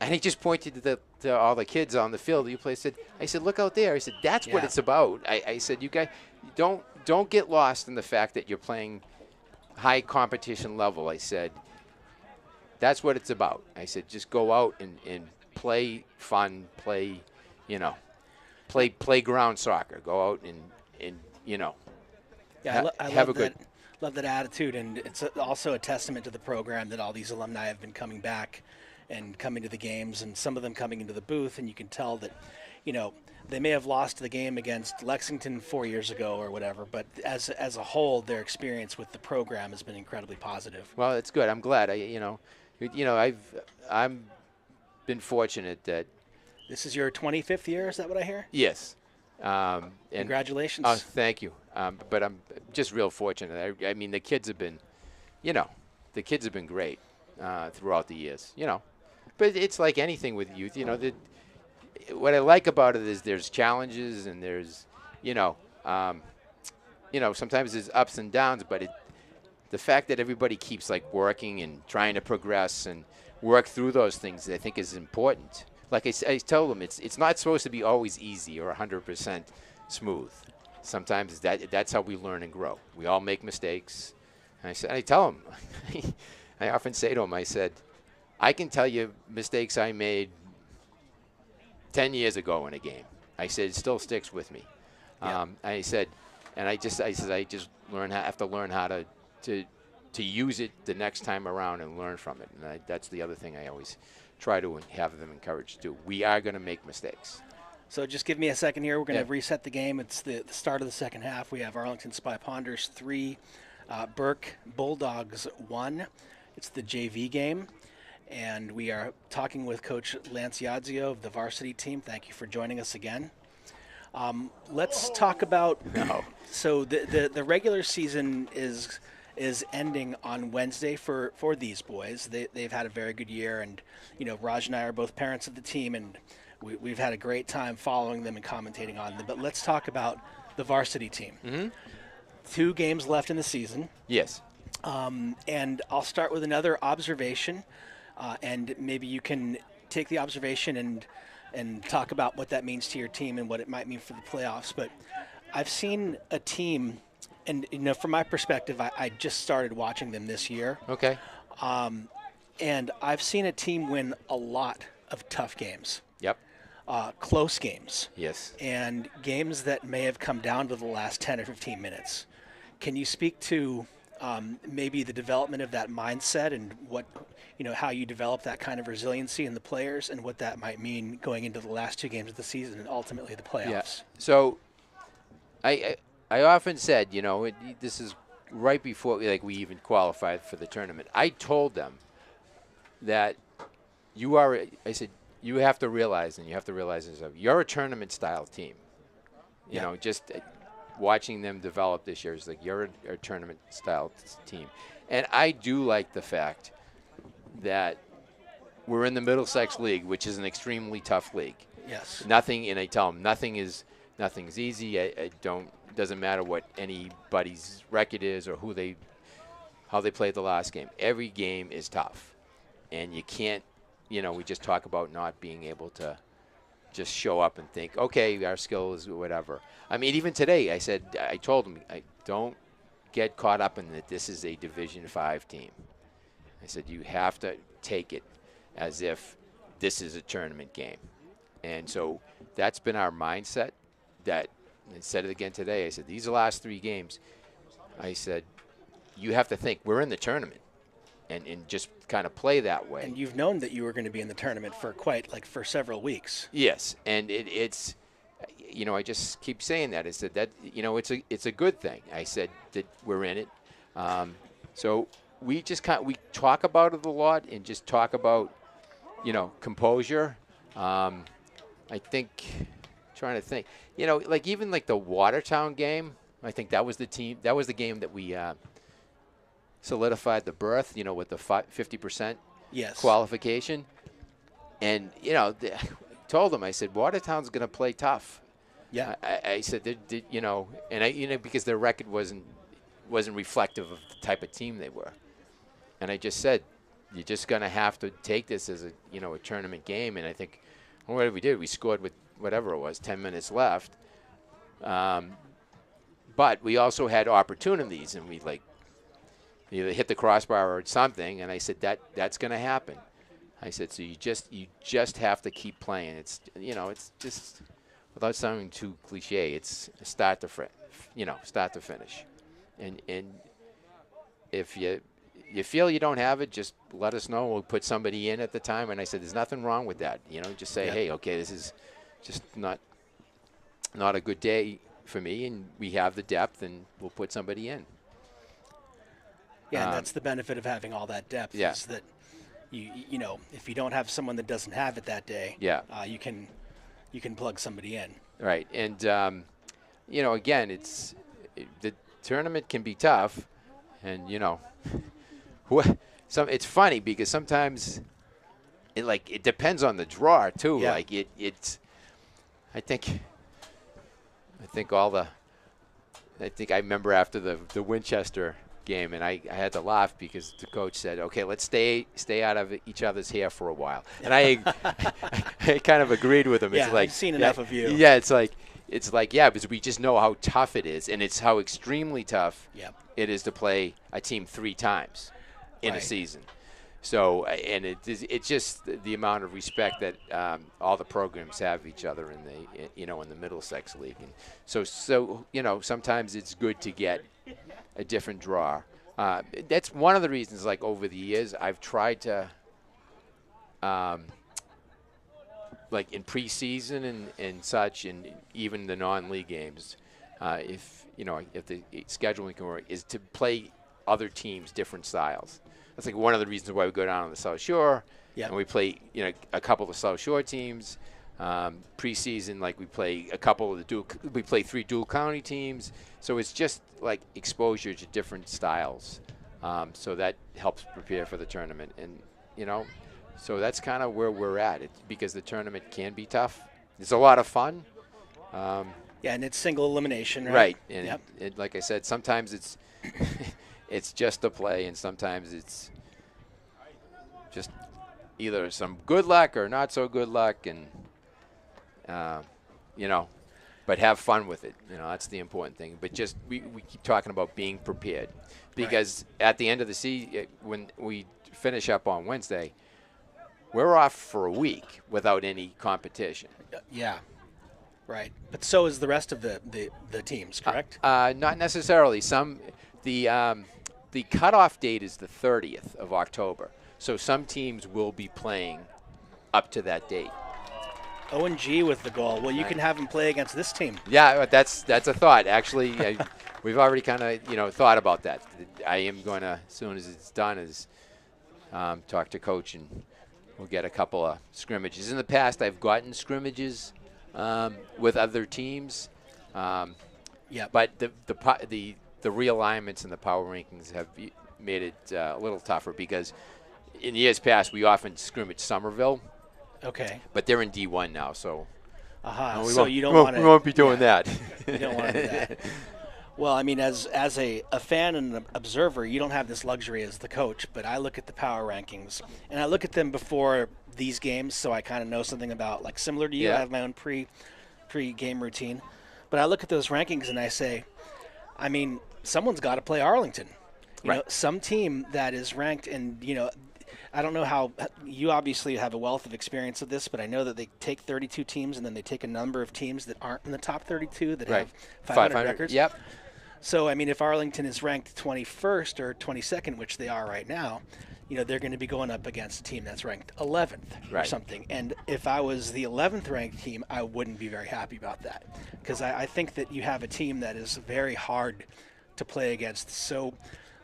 and he just pointed to all the kids on the field. I said, look out there. I said, that's what it's about. I said, you guys don't get lost in the fact that you're playing high competition level. I said, that's what it's about. I said, just go out and play fun, play ground soccer. Go out and have a good. Love that attitude, and it's also a testament to the program that all these alumni have been coming back and coming to the games, and some of them coming into the booth, and you can tell that, they may have lost the game against Lexington 4 years ago or whatever, but as a whole, their experience with the program has been incredibly positive. Well, it's good. I'm glad. I've been fortunate that. This is your 25th year, is that what I hear? Yes. Congratulations. Thank you. But I'm just real fortunate. I mean, the kids have been great throughout the years. But it's like anything with youth. What I like about it is there's challenges and there's, sometimes there's ups and downs. But the fact that everybody keeps working and trying to progress and work through those things, I think, is important. Like I told them, it's not supposed to be always easy or 100% smooth. Sometimes that's how we learn and grow. We all make mistakes. And I tell them, I often say to them, I said, I can tell you mistakes I made 10 years ago in a game. I said, it still sticks with me. Yeah. I said, I just have to learn how to use it the next time around and learn from it. And that's the other thing I always try to have them encouraged to do. We are going to make mistakes. So just give me a second here. We're going to reset the game. It's the start of the second half. We have Arlington Spy Ponders 3, Burke Bulldogs 1. It's the JV game. And we are talking with Coach Lance Yodzio of the Varsity team. Thank you for joining us again. Let's talk about so the regular season is ending on Wednesday for these boys. They've had a very good year, and Raj and I are both parents of the team, and we've had a great time following them and commentating on them. But let's talk about the Varsity team. Mm-hmm. 2 games left in the season. Yes. And I'll start with another observation, and maybe you can take the observation and talk about what that means to your team and what it might mean for the playoffs. But I've seen a team, and from my perspective, I just started watching them this year. Okay. And I've seen a team win a lot of tough games. Yep. Close games. Yes. And games that may have come down to the last 10 or 15 minutes. Can you speak to maybe the development of that mindset and what, how you develop that kind of resiliency in the players and what that might mean going into the last 2 games of the season and ultimately the playoffs? Yeah. So I often said, this is right before we even qualified for the tournament. I told them that I said, you have to realize, and you have to realize this, you're a tournament-style team. Just watching them develop this year is you're a tournament-style team. And I do like the fact that we're in the Middlesex League, which is an extremely tough league. Yes. And I tell them nothing's easy. Doesn't matter what anybody's record is or how they played the last game. Every game is tough. And you can't, we just talk about not being able to just show up and think, okay, our skill is whatever. I mean, even today, I told them, don't get caught up in that this is a Division 5 team. I said, you have to take it as if this is a tournament game. And so that's been our mindset. That, I said it again today, I said, these last 3 games, I said, you have to think, we're in the tournament. and just kind of play that way. And you've known that you were going to be in the tournament for for several weeks. Yes, and it's, I just keep saying that. I said that, it's a good thing. I said that we're in it. So we just we talk about it a lot and just talk about, composure. I think, trying to think, even like the Watertown game, I think that was the game that we solidified the berth, with the 50% qualification. And, told them, I said, Watertown's going to play tough. Yeah. I said, because their record wasn't reflective of the type of team they were. And I just said, you're just going to have to take this as a tournament game. And I think, what did we do? We scored with whatever it was, 10 minutes left. But we also had opportunities, and we either hit the crossbar or something. And I said, that's going to happen. I said, so you just have to keep playing. It's it's just, without sounding too cliche, it's start to finish. And if you feel you don't have it, just let us know. We'll put somebody in at the time. And I said, there's nothing wrong with that. Just say, hey, okay, this is just not a good day for me, and we have the depth, and we'll put somebody in. Yeah, and that's the benefit of having all that depth. Yeah. Is that if you don't have someone that doesn't have it that day, you can plug somebody in. Right, and again, the tournament can be tough, and it's funny because sometimes it depends on the draw too. Yeah. I remember after the Winchester game, and I had to laugh because the coach said, okay, let's stay out of each other's hair for a while. And I kind of agreed with him. Yeah, It's like, I've seen enough of you. Yeah, it's like, because we just know how tough it is, and it's how extremely tough it is to play a team 3 times in a season. So, and it's just the amount of respect that all the programs have each other in the Middlesex League. And so sometimes it's good to get a different draw. That's one of the reasons, over the years, I've tried to, in preseason and such, and even the non-league games, if the scheduling can work, is to play other teams different styles. That's one of the reasons why we go down on the South Shore, and we play a couple of South Shore teams. Preseason, we play a couple of we play 3 dual county teams. So it's just exposure to different styles. So that helps prepare for the tournament, and so that's kind of where we're at. Because the tournament can be tough. It's a lot of fun. And it's single elimination, right? Right, and it, like I said, sometimes it's it's just a play, and sometimes it's just either some good luck or not so good luck, and but have fun with it. That's the important thing. But just we keep talking about being prepared, because at the end of the season, when we finish up on Wednesday, we're off for a week without any competition. Yeah. Right. But so is the rest of the teams, correct? Not necessarily. The cutoff date is the 30th of October. So some teams will be playing up to that date. O&G with the goal. Well, you can have them play against this team. Yeah, that's a thought. Actually, we've already kind of thought about that. I am going to, as soon as it's done, talk to Coach, and we'll get a couple of scrimmages. In the past, I've gotten scrimmages with other teams. But the realignments and the power rankings have made it a little tougher, because in years past we often scrimmage Somerville. Okay. But they're in D1 now, so. So you don't want to. We won't be doing that. You don't want to do that. Well, I mean, as a fan and an observer, you don't have this luxury as the coach. But I look at the power rankings, and I look at them before these games, so I kind of know something about, similar to you. I have my own pre-game routine. But I look at those rankings and I say, I mean, someone's got to play Arlington. You know, some team that is ranked, and I don't know how you obviously have a wealth of experience with this, but I know that they take 32 teams and then they take a number of teams that aren't in the top 32 that have 500 records. Yep. So, I mean, if Arlington is ranked 21st or 22nd, which they are right now, they're going to be going up against a team that's ranked 11th or Right. something. And if I was the 11th ranked team, I wouldn't be very happy about that, because I think that you have a team that is very hard to play against. So,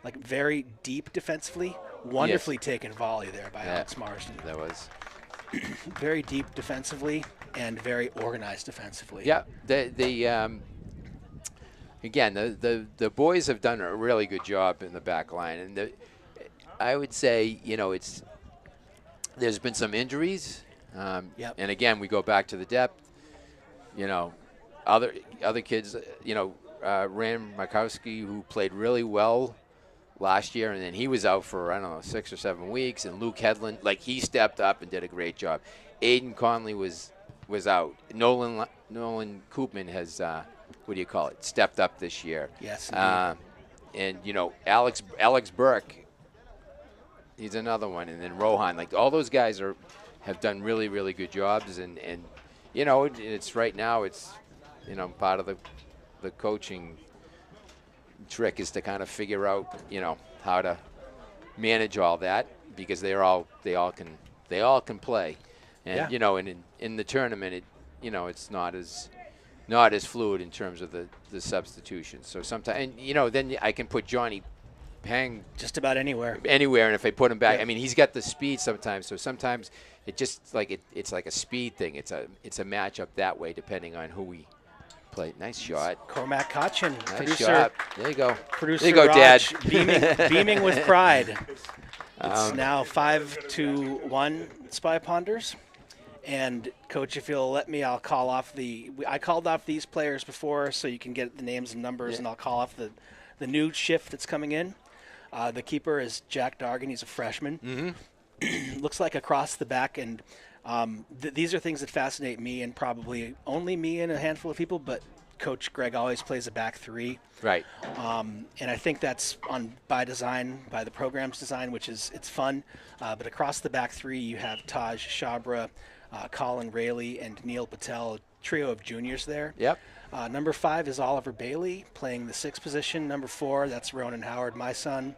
like, very deep defensively, wonderfully taken volley there by Alex Marsden. That was. Very deep defensively and very organized defensively. Yeah, again, the boys have done a really good job in the back line, and I would say, there's been some injuries, and again, we go back to the depth. Other kids, Ram Markowski, who played really well last year, and then he was out for, 6 or 7 weeks, and Luke Hedlund, he stepped up and did a great job. Aiden Conley was out. Nolan Koopman has, stepped up this year. Yes. And, Alex Burke, he's another one. And then Rohan, all those guys have done really, really good jobs. And it's right now, it's, part of the coaching trick is to kind of figure out, how to manage all that, because they all can play. And, and in the tournament, it's not as fluid in terms of the substitutions. So sometimes, and then I can put Johnny Pang just about anywhere, and if I put him back, he's got the speed sometimes. So sometimes it just it's like a speed thing. It's a matchup that way, depending on who we play. Nice shot, Cormac Kotchin. Nice producer, shot. There you go. Producer there you go, Raj, Dad. beaming with pride. It's now 5-1 Spy Ponders. And Coach, if you'll let me, I'll call off I called off these players before, so you can get the names and numbers, and I'll call off the new shift that's coming in. The keeper is Jack Dargan. He's a freshman. Mm-hmm. Looks like across the back, and these are things that fascinate me, and probably only me and a handful of people, but Coach Greg always plays a back three. Right. And I think that's by design, by the program's design, which is it's fun. But across the back three, you have Taj Shabra, Colin Rayleigh, and Neil Patel, a trio of juniors there. Yep. Number 5 is Oliver Bailey, playing the 6th position. Number 4, that's Ronan Howard, my son.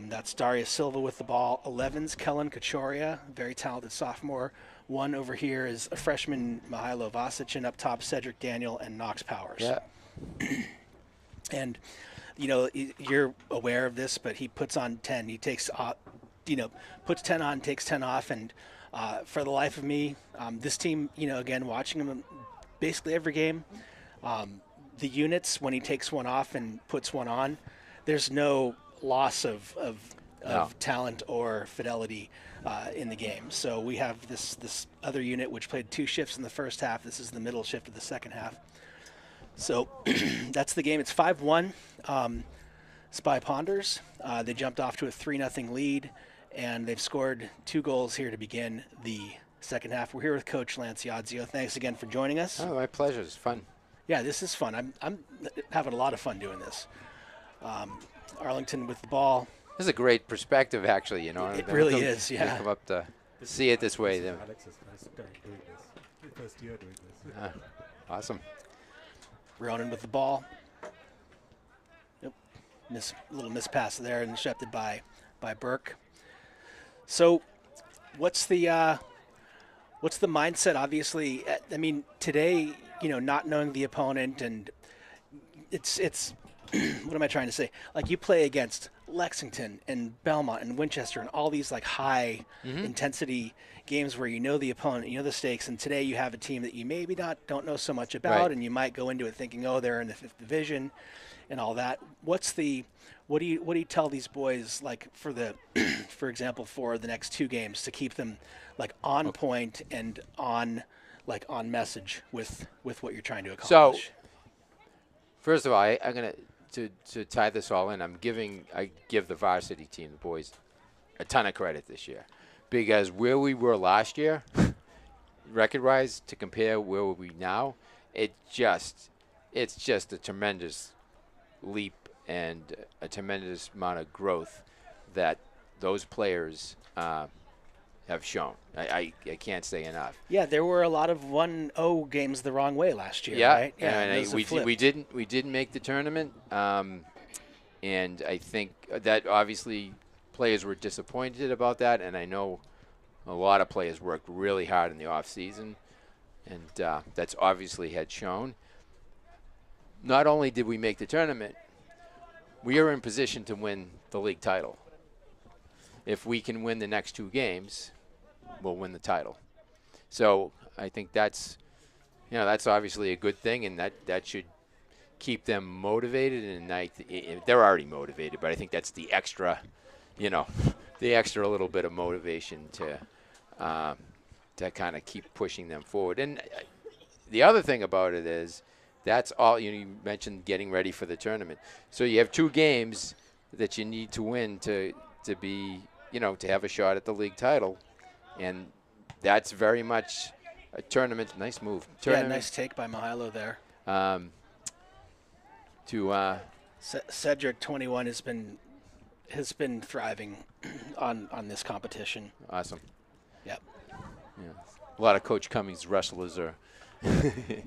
That's Darius Silva with the ball. 11's Kellen Kachoria, very talented sophomore. 1 over here is a freshman, Mihailo Vasic, and up top, Cedric Daniel and Knox Powers. Yeah. And, you're aware of this, but he puts on 10. He takes, puts 10 on, takes 10 off, and for the life of me, this team, again, watching him basically every game, the units, when he takes one off and puts one on, there's no loss of talent or fidelity in the game. So we have this other unit which played 2 shifts in the first half. This is the middle shift of the second half. So that's the game. It's 5-1. Spy Ponders. They jumped off to a 3-0 lead, and they've scored 2 goals here to begin the second half. We're here with Coach Lance Yodzio. Thanks again for joining us. Oh, my pleasure. It's fun. Yeah, this is fun. I'm having a lot of fun doing this. Arlington with the ball. This is a great perspective, actually. It really is, yeah. Come up to see it this way. Alex's first time doing this. First year doing this. Awesome. Ronan with the ball. Yep. Little mispass there, intercepted by Burke. So, what's the mindset? Obviously, I mean, today, not knowing the opponent, and it's what am I trying to say? Like, you play against Lexington and Belmont and Winchester and all these high intensity games where the opponent, the stakes, and today you have a team that you maybe don't know so much about, Right. and you might go into it thinking, oh, they're in the 5th division and all that. What do you tell these boys, for example, for the next 2 games, to keep them on point and on message with what you're trying to accomplish? So, first of all, I'm gonna to tie this all in. I give the varsity team, the boys, a ton of credit this year, because where we were last year, record-wise, to compare where we now, it's just a tremendous leap and a tremendous amount of growth that those players have shown. I can't say enough. Yeah, there were a lot of 1-0 games the wrong way last year, Yeah, right? Yeah, and we didn't make the tournament, and I think that obviously players were disappointed about that, and I know a lot of players worked really hard in the off season, and that's obviously had shown. Not only did we make the tournament, we are in position to win the league title. If we can win the next 2 games, we'll win the title. So I think that's obviously a good thing, and that should keep them motivated. And they're already motivated, but I think that's the extra, the extra little bit of motivation to kind of keep pushing them forward. And the other thing about it is that's all. You mentioned getting ready for the tournament, so you have 2 games that you need to win to be, to have a shot at the league title, and that's very much a tournament. Nice move. Tournament, nice take by Mihalo there. Cedric 21 has been thriving on this competition. Awesome. Yep. Yeah. A lot of Coach Cummings wrestlers are.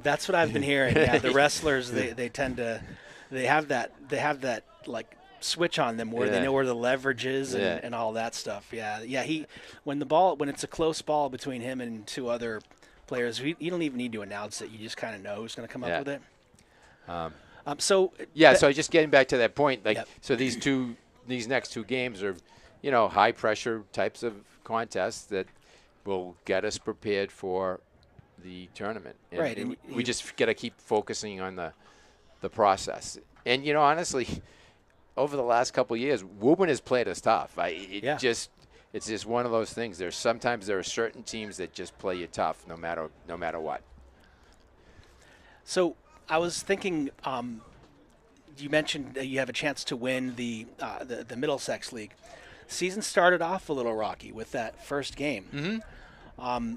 That's what I've been hearing. Yeah, the wrestlers they tend to have that like switch on them where they know where the leverage is and all that stuff. Yeah. When it's a close ball between him and 2 other players, you don't even need to announce it. You just kind of know who's going to come up with it. So just getting back to that point, so these next 2 games are, high pressure types of contests that will get us prepared for the tournament. And right. And we just got to keep focusing on the process. And honestly, over the last couple of years, Woburn has played us tough. It's just one of those things. Sometimes there are certain teams that just play you tough, no matter what. So I was thinking, you mentioned you have a chance to win the Middlesex League. Season started off a little rocky with that first game. Mm-hmm.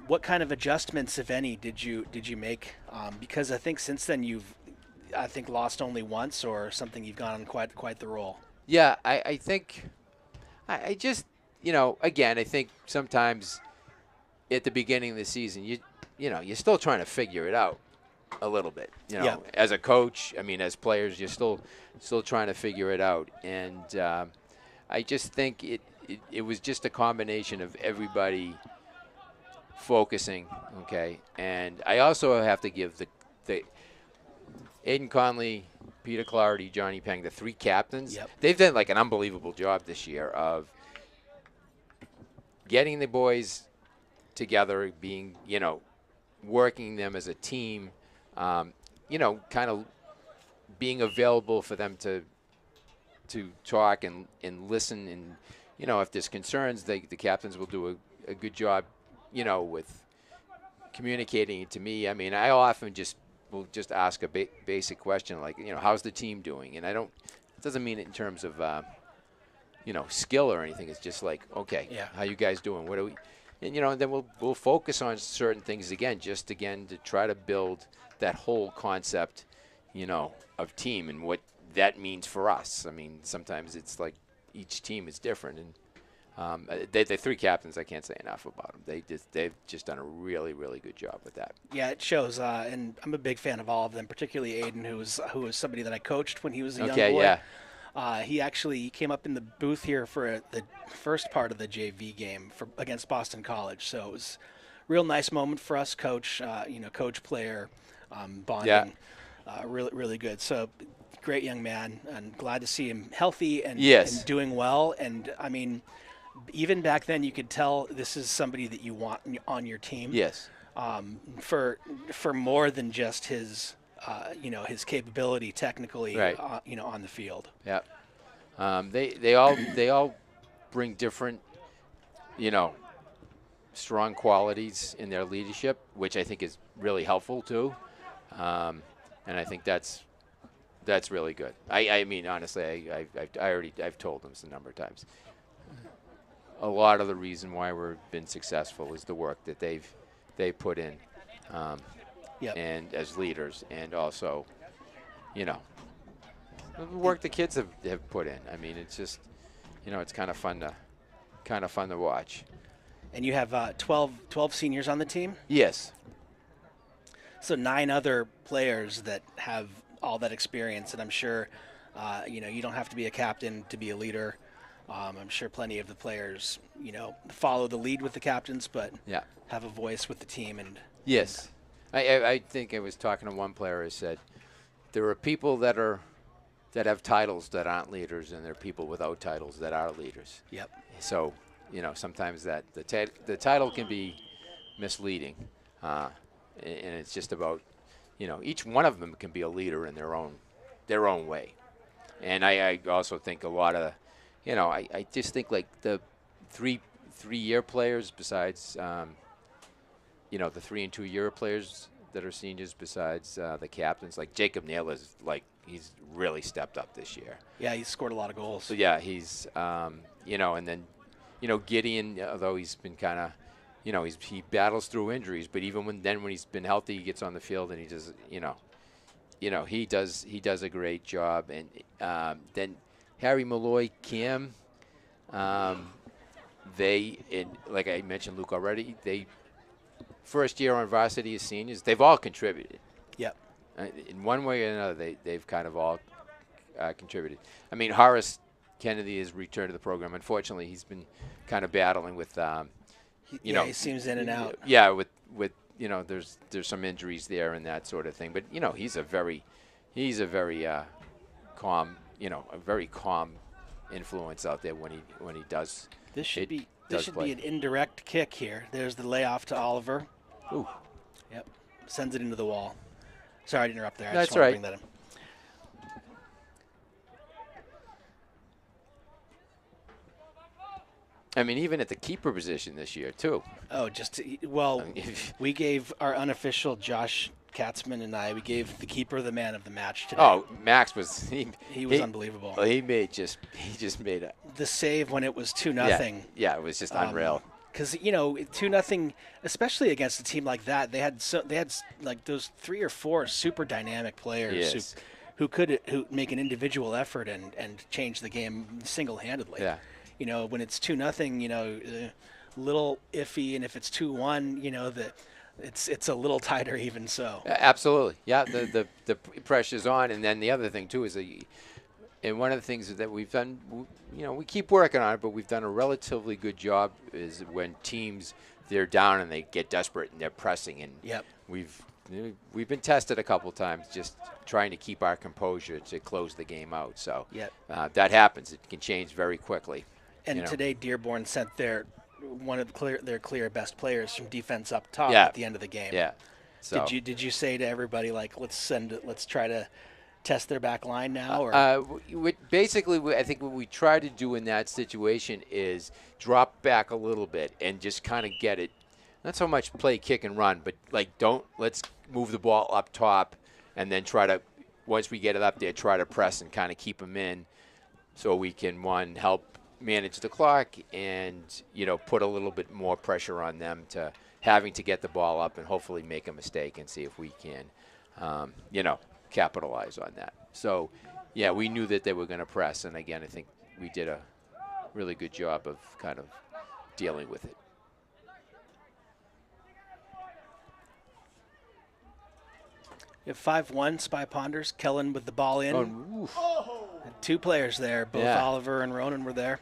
What kind of adjustments, if any, did you make? Because I think since then you've lost only once or something. You've gone on quite the roll. Yeah, I think I just again I think sometimes at the beginning of the season you're still trying to figure it out a little bit. As a coach, as players, you're still trying to figure it out, and I just think it was just a combination of everybody focusing. Okay, and I also have to give the Aiden Conley, Peter Clarity, Johnny Peng, the 3 captains. Yep. They've done an unbelievable job this year of getting the boys together, being working them as a team. Kind of being available for them to talk and listen, and if there's concerns, the captains will do a good job, with communicating it to me. I often will just ask a basic question like, how's the team doing? And it doesn't mean it in terms of skill or anything. It's just like, okay, how you guys doing? What are we? And and then we'll focus on certain things to try to build that whole concept, of team and what that means for us. Sometimes it's like each team is different, and the 3 captains, I can't say enough about them. They've just done a really, really good job with that. Yeah, it shows, and I'm a big fan of all of them, particularly Aiden, who was somebody that I coached when he was a young boy. Yeah. He came up in the booth here for the first part of the JV game against Boston College. So it was a real nice moment for us, coach player bonding. Yeah. Really, really good. So great young man, and glad to see him healthy and doing well. And even back then, you could tell this is somebody that you want on your team. Yes. For more than just his his capability technically, right. On the field. Yeah. They all bring different, strong qualities in their leadership, which I think is really helpful too. And I think that's really good. Honestly, I've told them this a number of times. A lot of the reason why we've been successful is the work that they put in, and as leaders, and also, the work the kids have put in. It's just, it's kind of fun to watch. And you have 12 seniors on the team? Yes. So 9 other players that have all that experience, and I'm sure, you don't have to be a captain to be a leader. I'm sure plenty of the players, follow the lead with the captains, but Yeah. have a voice with the team. And Yes. I think I was talking to one player who said there are people that have titles that aren't leaders, and there are people without titles that are leaders. Yep. So, sometimes that the title can be misleading, and it's just about, each one of them can be a leader in their own way. And I also think a lot of, I just think like the three-year players besides, the 3 and 2 year players that are seniors besides the captains, like Jacob Naylor's, like he's really stepped up this year. Yeah, he scored a lot of goals. So yeah, he's and then Gideon, although he's been kind of he battles through injuries, but even when he's been healthy, he gets on the field and he does he does a great job. And then Harry Malloy, Cam, like I mentioned Luke already, they first year on varsity as seniors, they've all contributed. Yep. In one way or another, they've kind of all contributed. I mean, Horace Kennedy has returned to the program. Unfortunately, he's been kind of battling with, he seems in and out. Yeah, with there's some injuries there and that sort of thing. But he's a very calm, a very calm influence out there when he does. This should be an indirect kick here. There's the layoff to Oliver. Ooh. Yep. Sends it into the wall. Sorry to interrupt there. I That's just wanted right. to bring that in. I mean, even at the keeper position this year, too. Oh, we gave our unofficial Josh Katzman and we gave the keeper the man of the match today. Oh, Max was he was unbelievable. Well, he just made it. The save when it was 2-0. Yeah, it was just unreal. Because 2-0, especially against a team like that, they had like those 3 or 4 super dynamic players who could make an individual effort and change the game single-handedly. Yeah. When it's 2-0, little iffy, and if it's 2-1, it's a little tighter even so. Absolutely. Yeah, the pressure's on, and then the other thing too is and one of the things that we've done, we keep working on it, but we've done a relatively good job is when teams they're down and they get desperate and they're pressing, and yep. We've been tested a couple times just trying to keep our composure to close the game out. So that happens. It can change very quickly. And today Dearborn sent one of their clear best players from defense up top at the end of the game. Yeah. So did you say to everybody like let's try to test their back line now? Or I think what we try to do in that situation is drop back a little bit and just kind of get it. Not so much play kick and run, but let's move the ball up top and then try to, once we get it up there, try to press and kind of keep them in so we can, help manage the clock and, put a little bit more pressure on them to having to get the ball up and hopefully make a mistake and see if we can, capitalize on that. So, we knew that they were going to press. And, again, I think we did a really good job of kind of dealing with it. You have 5-1, Spy Ponders. Kellen with the ball in. And 2 players there. Both Oliver and Ronan were there.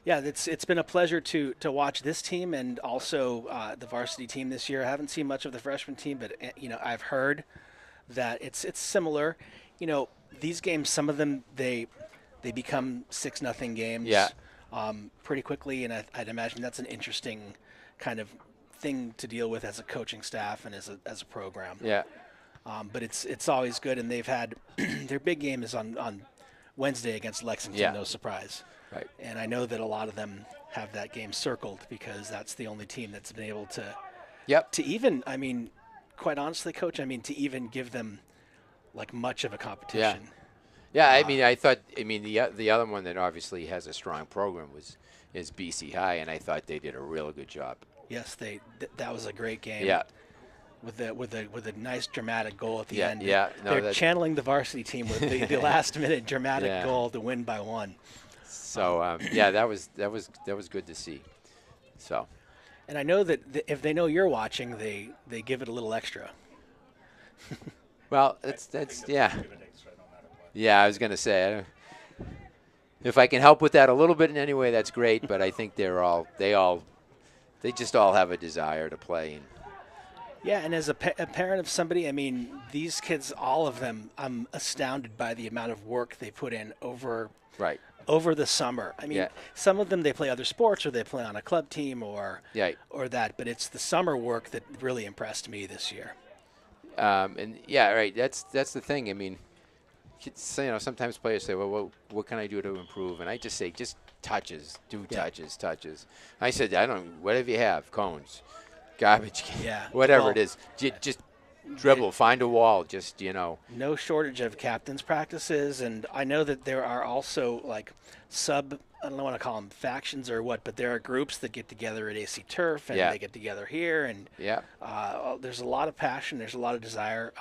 It's been a pleasure to watch this team and also the varsity team this year. I haven't seen much of the freshman team, but I've heard that it's similar. These games, some of them they become 6-0 games pretty quickly, and I'd imagine that's an interesting kind of thing to deal with as a coaching staff and as a program. Yeah. But it's always good, and they've had their big game is on Wednesday against Lexington. No surprise. Right. And I know that a lot of them have that game circled because that's the only team that's been able to. Yep. To even, quite honestly, Coach, to even give them like much of a competition. Yeah. I thought the other one that obviously has a strong program is BC High, and I thought they did a really good job. Yes, that was a great game. Yeah. With a nice dramatic goal at the end. Yeah. No, they're channeling the varsity team with the last minute dramatic goal to win by 1. So that was good to see. So. And I know that if they know you're watching, they give it a little extra. Well, that's Yeah, I was going to say, if I can help with that a little bit in any way, that's great. But I think they just all have a desire to play. And Yeah, and as a parent of somebody, I mean, these kids, all of them, I'm astounded by the amount of work they put in over the summer. I mean, some of them they play other sports or they play on a club team or that, but it's the summer work that really impressed me this year. And yeah, right. That's the thing. I mean, sometimes players say, "Well, what can I do to improve?" And I just say, just touches, touches. I said, whatever you have, cones, garbage, whatever it is, just dribble, find a wall, just No shortage of captains practices, and I know that there are also like I don't want to call them factions or what, but there are groups that get together at AC Turf, and they get together here, and there's a lot of passion, there's a lot of desire,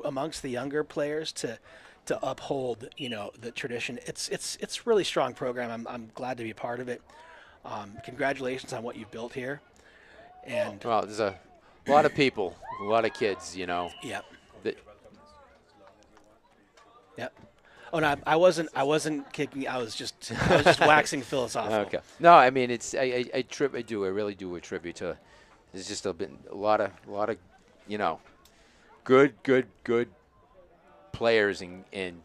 amongst the younger players to uphold, the tradition. It's really strong program. I'm glad to be a part of it. Congratulations on what you've built here. And there's a lot of people, a lot of kids, Yep. That Oh no, I wasn't kicking. I was just waxing philosophical. Okay. No, I mean I really do attribute to. There's just a lot of good players and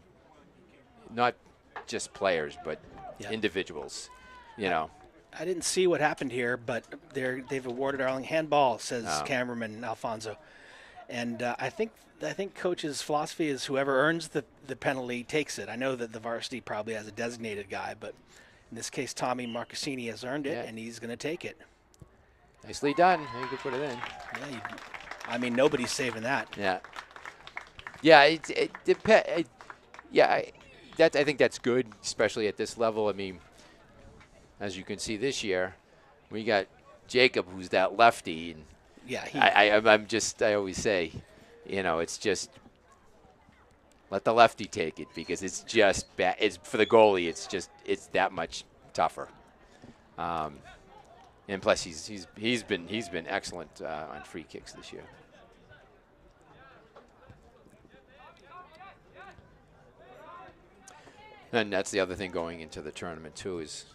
not just players but individuals. I didn't see what happened here, but they've awarded Arlington handball, says cameraman Alfonso, and I think coach's philosophy is whoever earns the penalty takes it. I know that the varsity probably has a designated guy, but in this case, Tommy Marcassini has earned it, and he's going to take it. Nicely done. You can put it in. I mean, nobody's saving that. Yeah. Yeah. It depends. I think that's good, especially at this level. I mean, as you can see this year, we got Jacob, who's that lefty, and I always say, it's just let the lefty take it because it's just bad. It's for the goalie. It's that much tougher. And plus, he's been excellent on free kicks this year. And that's the other thing going into the tournament too is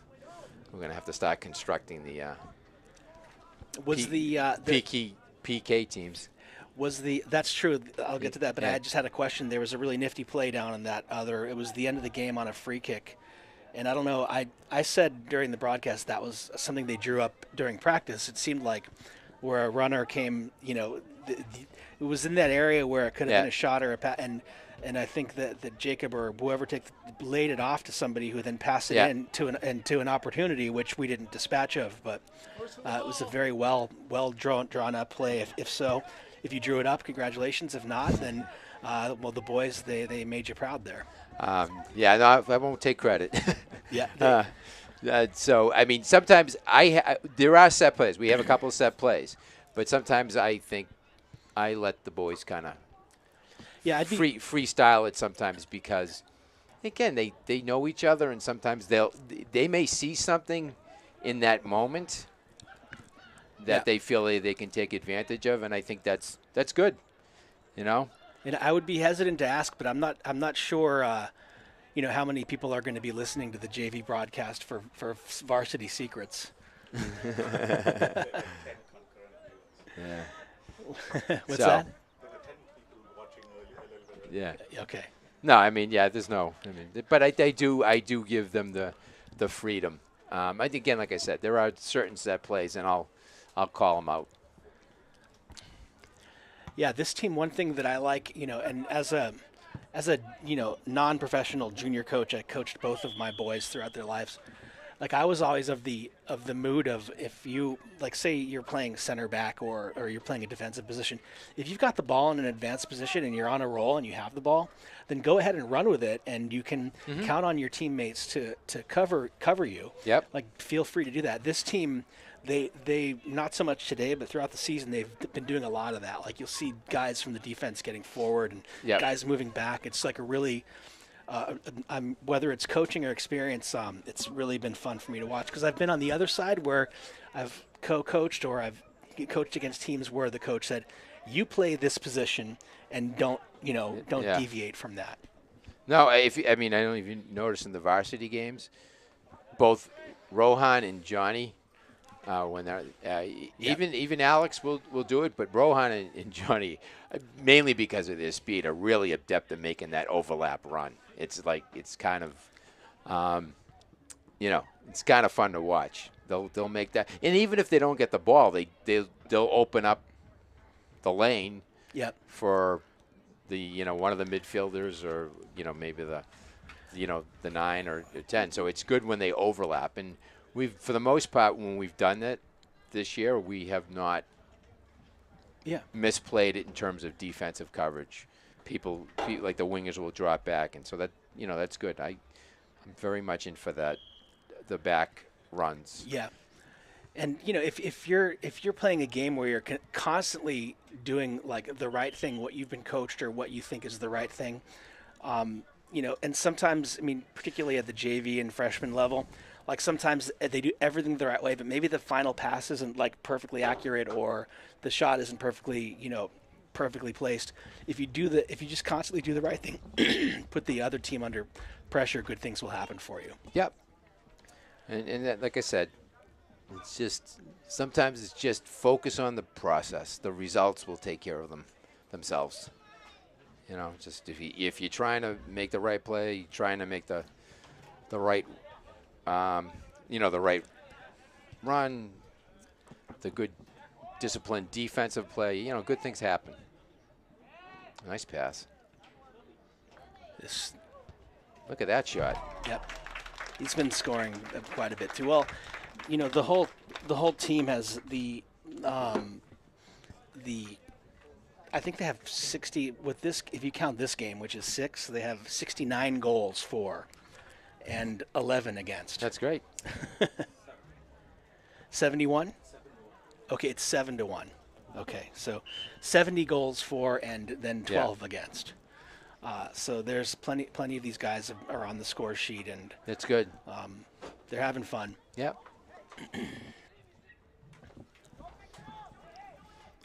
we're going to have to start constructing the PK teams. That's true. I'll get to that, but I just had a question. There was a really nifty play down in that it was the end of the game on a free kick. And I don't know, I said during the broadcast that was something they drew up during practice. It seemed like where a runner came, it was in that area where it could have been a shot or a pass. And I think that Jacob or whoever laid it off to somebody who then passed it into an opportunity, which we didn't dispatch of. But it was a very well drawn up play. If so, if you drew it up, congratulations. If not, then the boys they made you proud there. I won't take credit. So I mean, sometimes there are set plays. We have a couple of set plays, but sometimes I think I let the boys kind of freestyle it sometimes because, again, they know each other, and sometimes they may see something in that moment that they feel they can take advantage of, and I think that's good, And I would be hesitant to ask, but I'm not sure, how many people are going to be listening to the JV broadcast for Varsity Secrets. What's that? Yeah. Okay. No, I mean, there's no. I mean, but I do give them the freedom. I think, again, like I said, there are certain set plays, and I'll call them out. Yeah, this team. One thing that I like, and as a non-professional junior coach, I coached both of my boys throughout their lives. Like I was always of the mood of if you say you're playing center back or you're playing a defensive position, if you've got the ball in an advanced position and you're on a roll and you have the ball, then go ahead and run with it, and you can count on your teammates to cover you. Yep. Like feel free to do that. This team, they not so much today, but throughout the season they've been doing a lot of that. Like you'll see guys from the defense getting forward and guys moving back. It's like a really whether it's coaching or experience, it's really been fun for me to watch because I've been on the other side where I've co-coached or I've coached against teams where the coach said, "You play this position and don't deviate from that." No, I don't know if you notice in the varsity games, both Rohan and Johnny, when they're even Alex will do it, but Rohan and Johnny, mainly because of their speed, are really adept at making that overlap run. It's kind of, it's kind of fun to watch. They'll make that, and even if they don't get the ball, they'll open up the lane. Yep. For the one of the midfielders, or maybe the 9 or 10. So it's good when they overlap, and we've, for the most part, when we've done that this year, we have not misplayed it in terms of defensive coverage. People like the wingers will drop back, and so that that's good. I'm very much in for that, the back runs. Yeah. And if you're playing a game where you're constantly doing like the right thing, what you've been coached or what you think is the right thing, and sometimes, I mean, particularly at the JV and freshman level, like sometimes they do everything the right way, but maybe the final pass isn't like perfectly accurate, or the shot isn't perfectly placed. If you just constantly do the right thing, put the other team under pressure, good things will happen for you. Yep. And that, like I said, it's just sometimes it's just focus on the process. The results will take care of themselves. Just if you're trying to make the right play, you're trying to make the right the right run, the good disciplined defensive play, good things happen. Nice pass. Look at that shot. Yep. He's been scoring quite a bit too. Well, the whole team has I think they have 60 with this. If you count this game, which is 6, they have 69 goals for, and 11 against. That's great. 71. Okay, it's 7-1. Okay, so 70 goals for, and then 12 against. So there's plenty of these guys are on the score sheet, and that's good. They're having fun. Yep.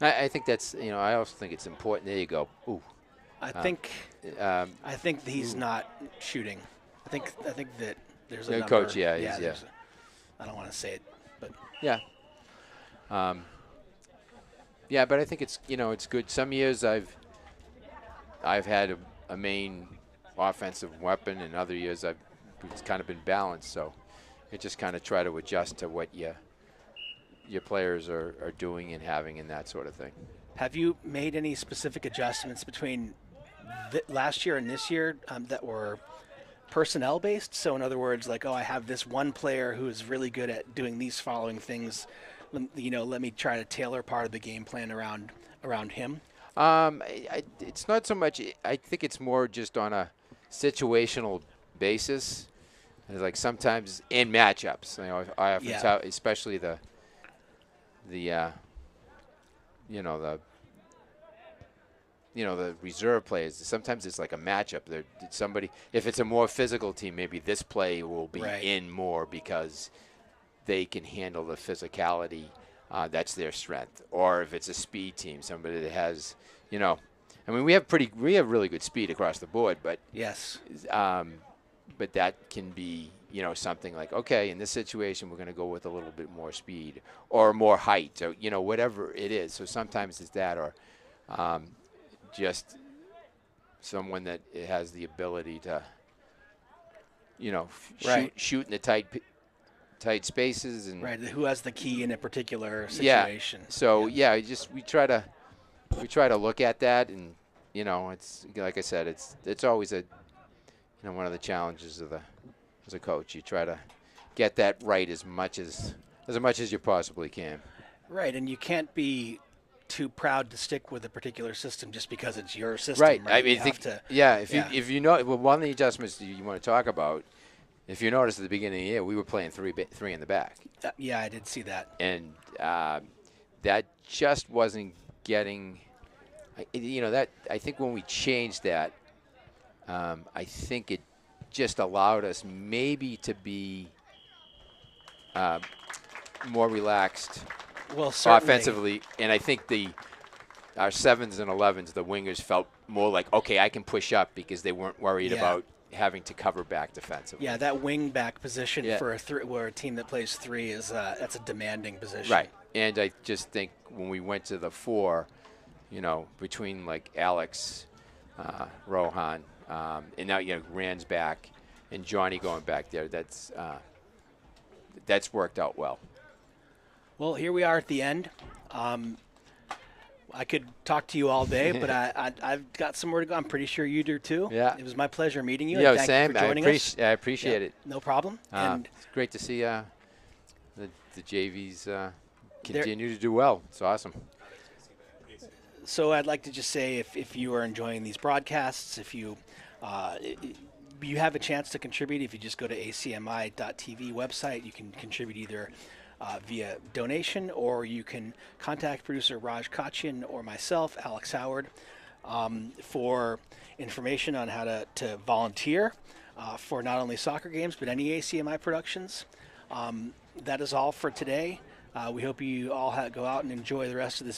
I think that's I also think it's important. There you go. Ooh. I think he's not shooting. I think that there's a number. Coach. Yeah. I don't want to say it, but yeah. Yeah, but I think it's it's good. Some years I've had a main offensive weapon, and other years it's kind of been balanced. So you just kind of try to adjust to what your players are doing and having, and that sort of thing. Have you made any specific adjustments between last year and this year that were personnel based? So in other words, like, I have this one player who is really good at doing these following things. Let me try to tailor part of the game plan around him. It's not so much. I think it's more just on a situational basis. Like sometimes in matchups, I often tell, especially the reserve players. Sometimes it's like a matchup. If it's a more physical team, maybe this play will be in more because they can handle the physicality. That's their strength. Or if it's a speed team, somebody that has, we have really good speed across the board, but yes, but that can be, something like, okay, in this situation, we're going to go with a little bit more speed or more height, or, whatever it is. So sometimes it's that, or just someone that has the ability to, shoot in the tight spaces, and who has the key in a particular situation. Yeah. So we try to look at that, and it's like I said, it's always one of the challenges as a coach. You try to get that right as much as you possibly can. Right, and you can't be too proud to stick with a particular system just because it's your system. Right. I mean, if you know, one of the adjustments you want to talk about, if you notice at the beginning of the year, we were playing three in the back. Yeah, I did see that. And that just wasn't getting. That I think when we changed that, I think it just allowed us maybe to be more relaxed offensively. And I think our 7s and 11s, the wingers felt more like, okay, I can push up because they weren't worried about having to cover back defensively. Yeah, that wing back position Yeah. for where a team that plays 3 is that's a demanding position. Right. And I just think when we went to the 4, between like Alex, Rohan, and now Rand's back, and Johnny going back there, that's worked out well. Well, here we are at the end. I could talk to you all day, but I've got somewhere to go. I'm pretty sure you do too. Yeah. It was my pleasure meeting you. Yeah, and thank Sam, you for joining us. I appreciate Yeah, it. No problem. And It's great to see the JVs continue to do well. It's awesome. so I'd like to just say if you are enjoying these broadcasts, if you have a chance to contribute, if you just go to ACMi.tv website, you can contribute either via donation, or you can contact producer Raj Kachian or myself, Alex Howard, for information on how to volunteer for not only soccer games but any ACMi productions. That is all for today. We hope you all go out and enjoy the rest of this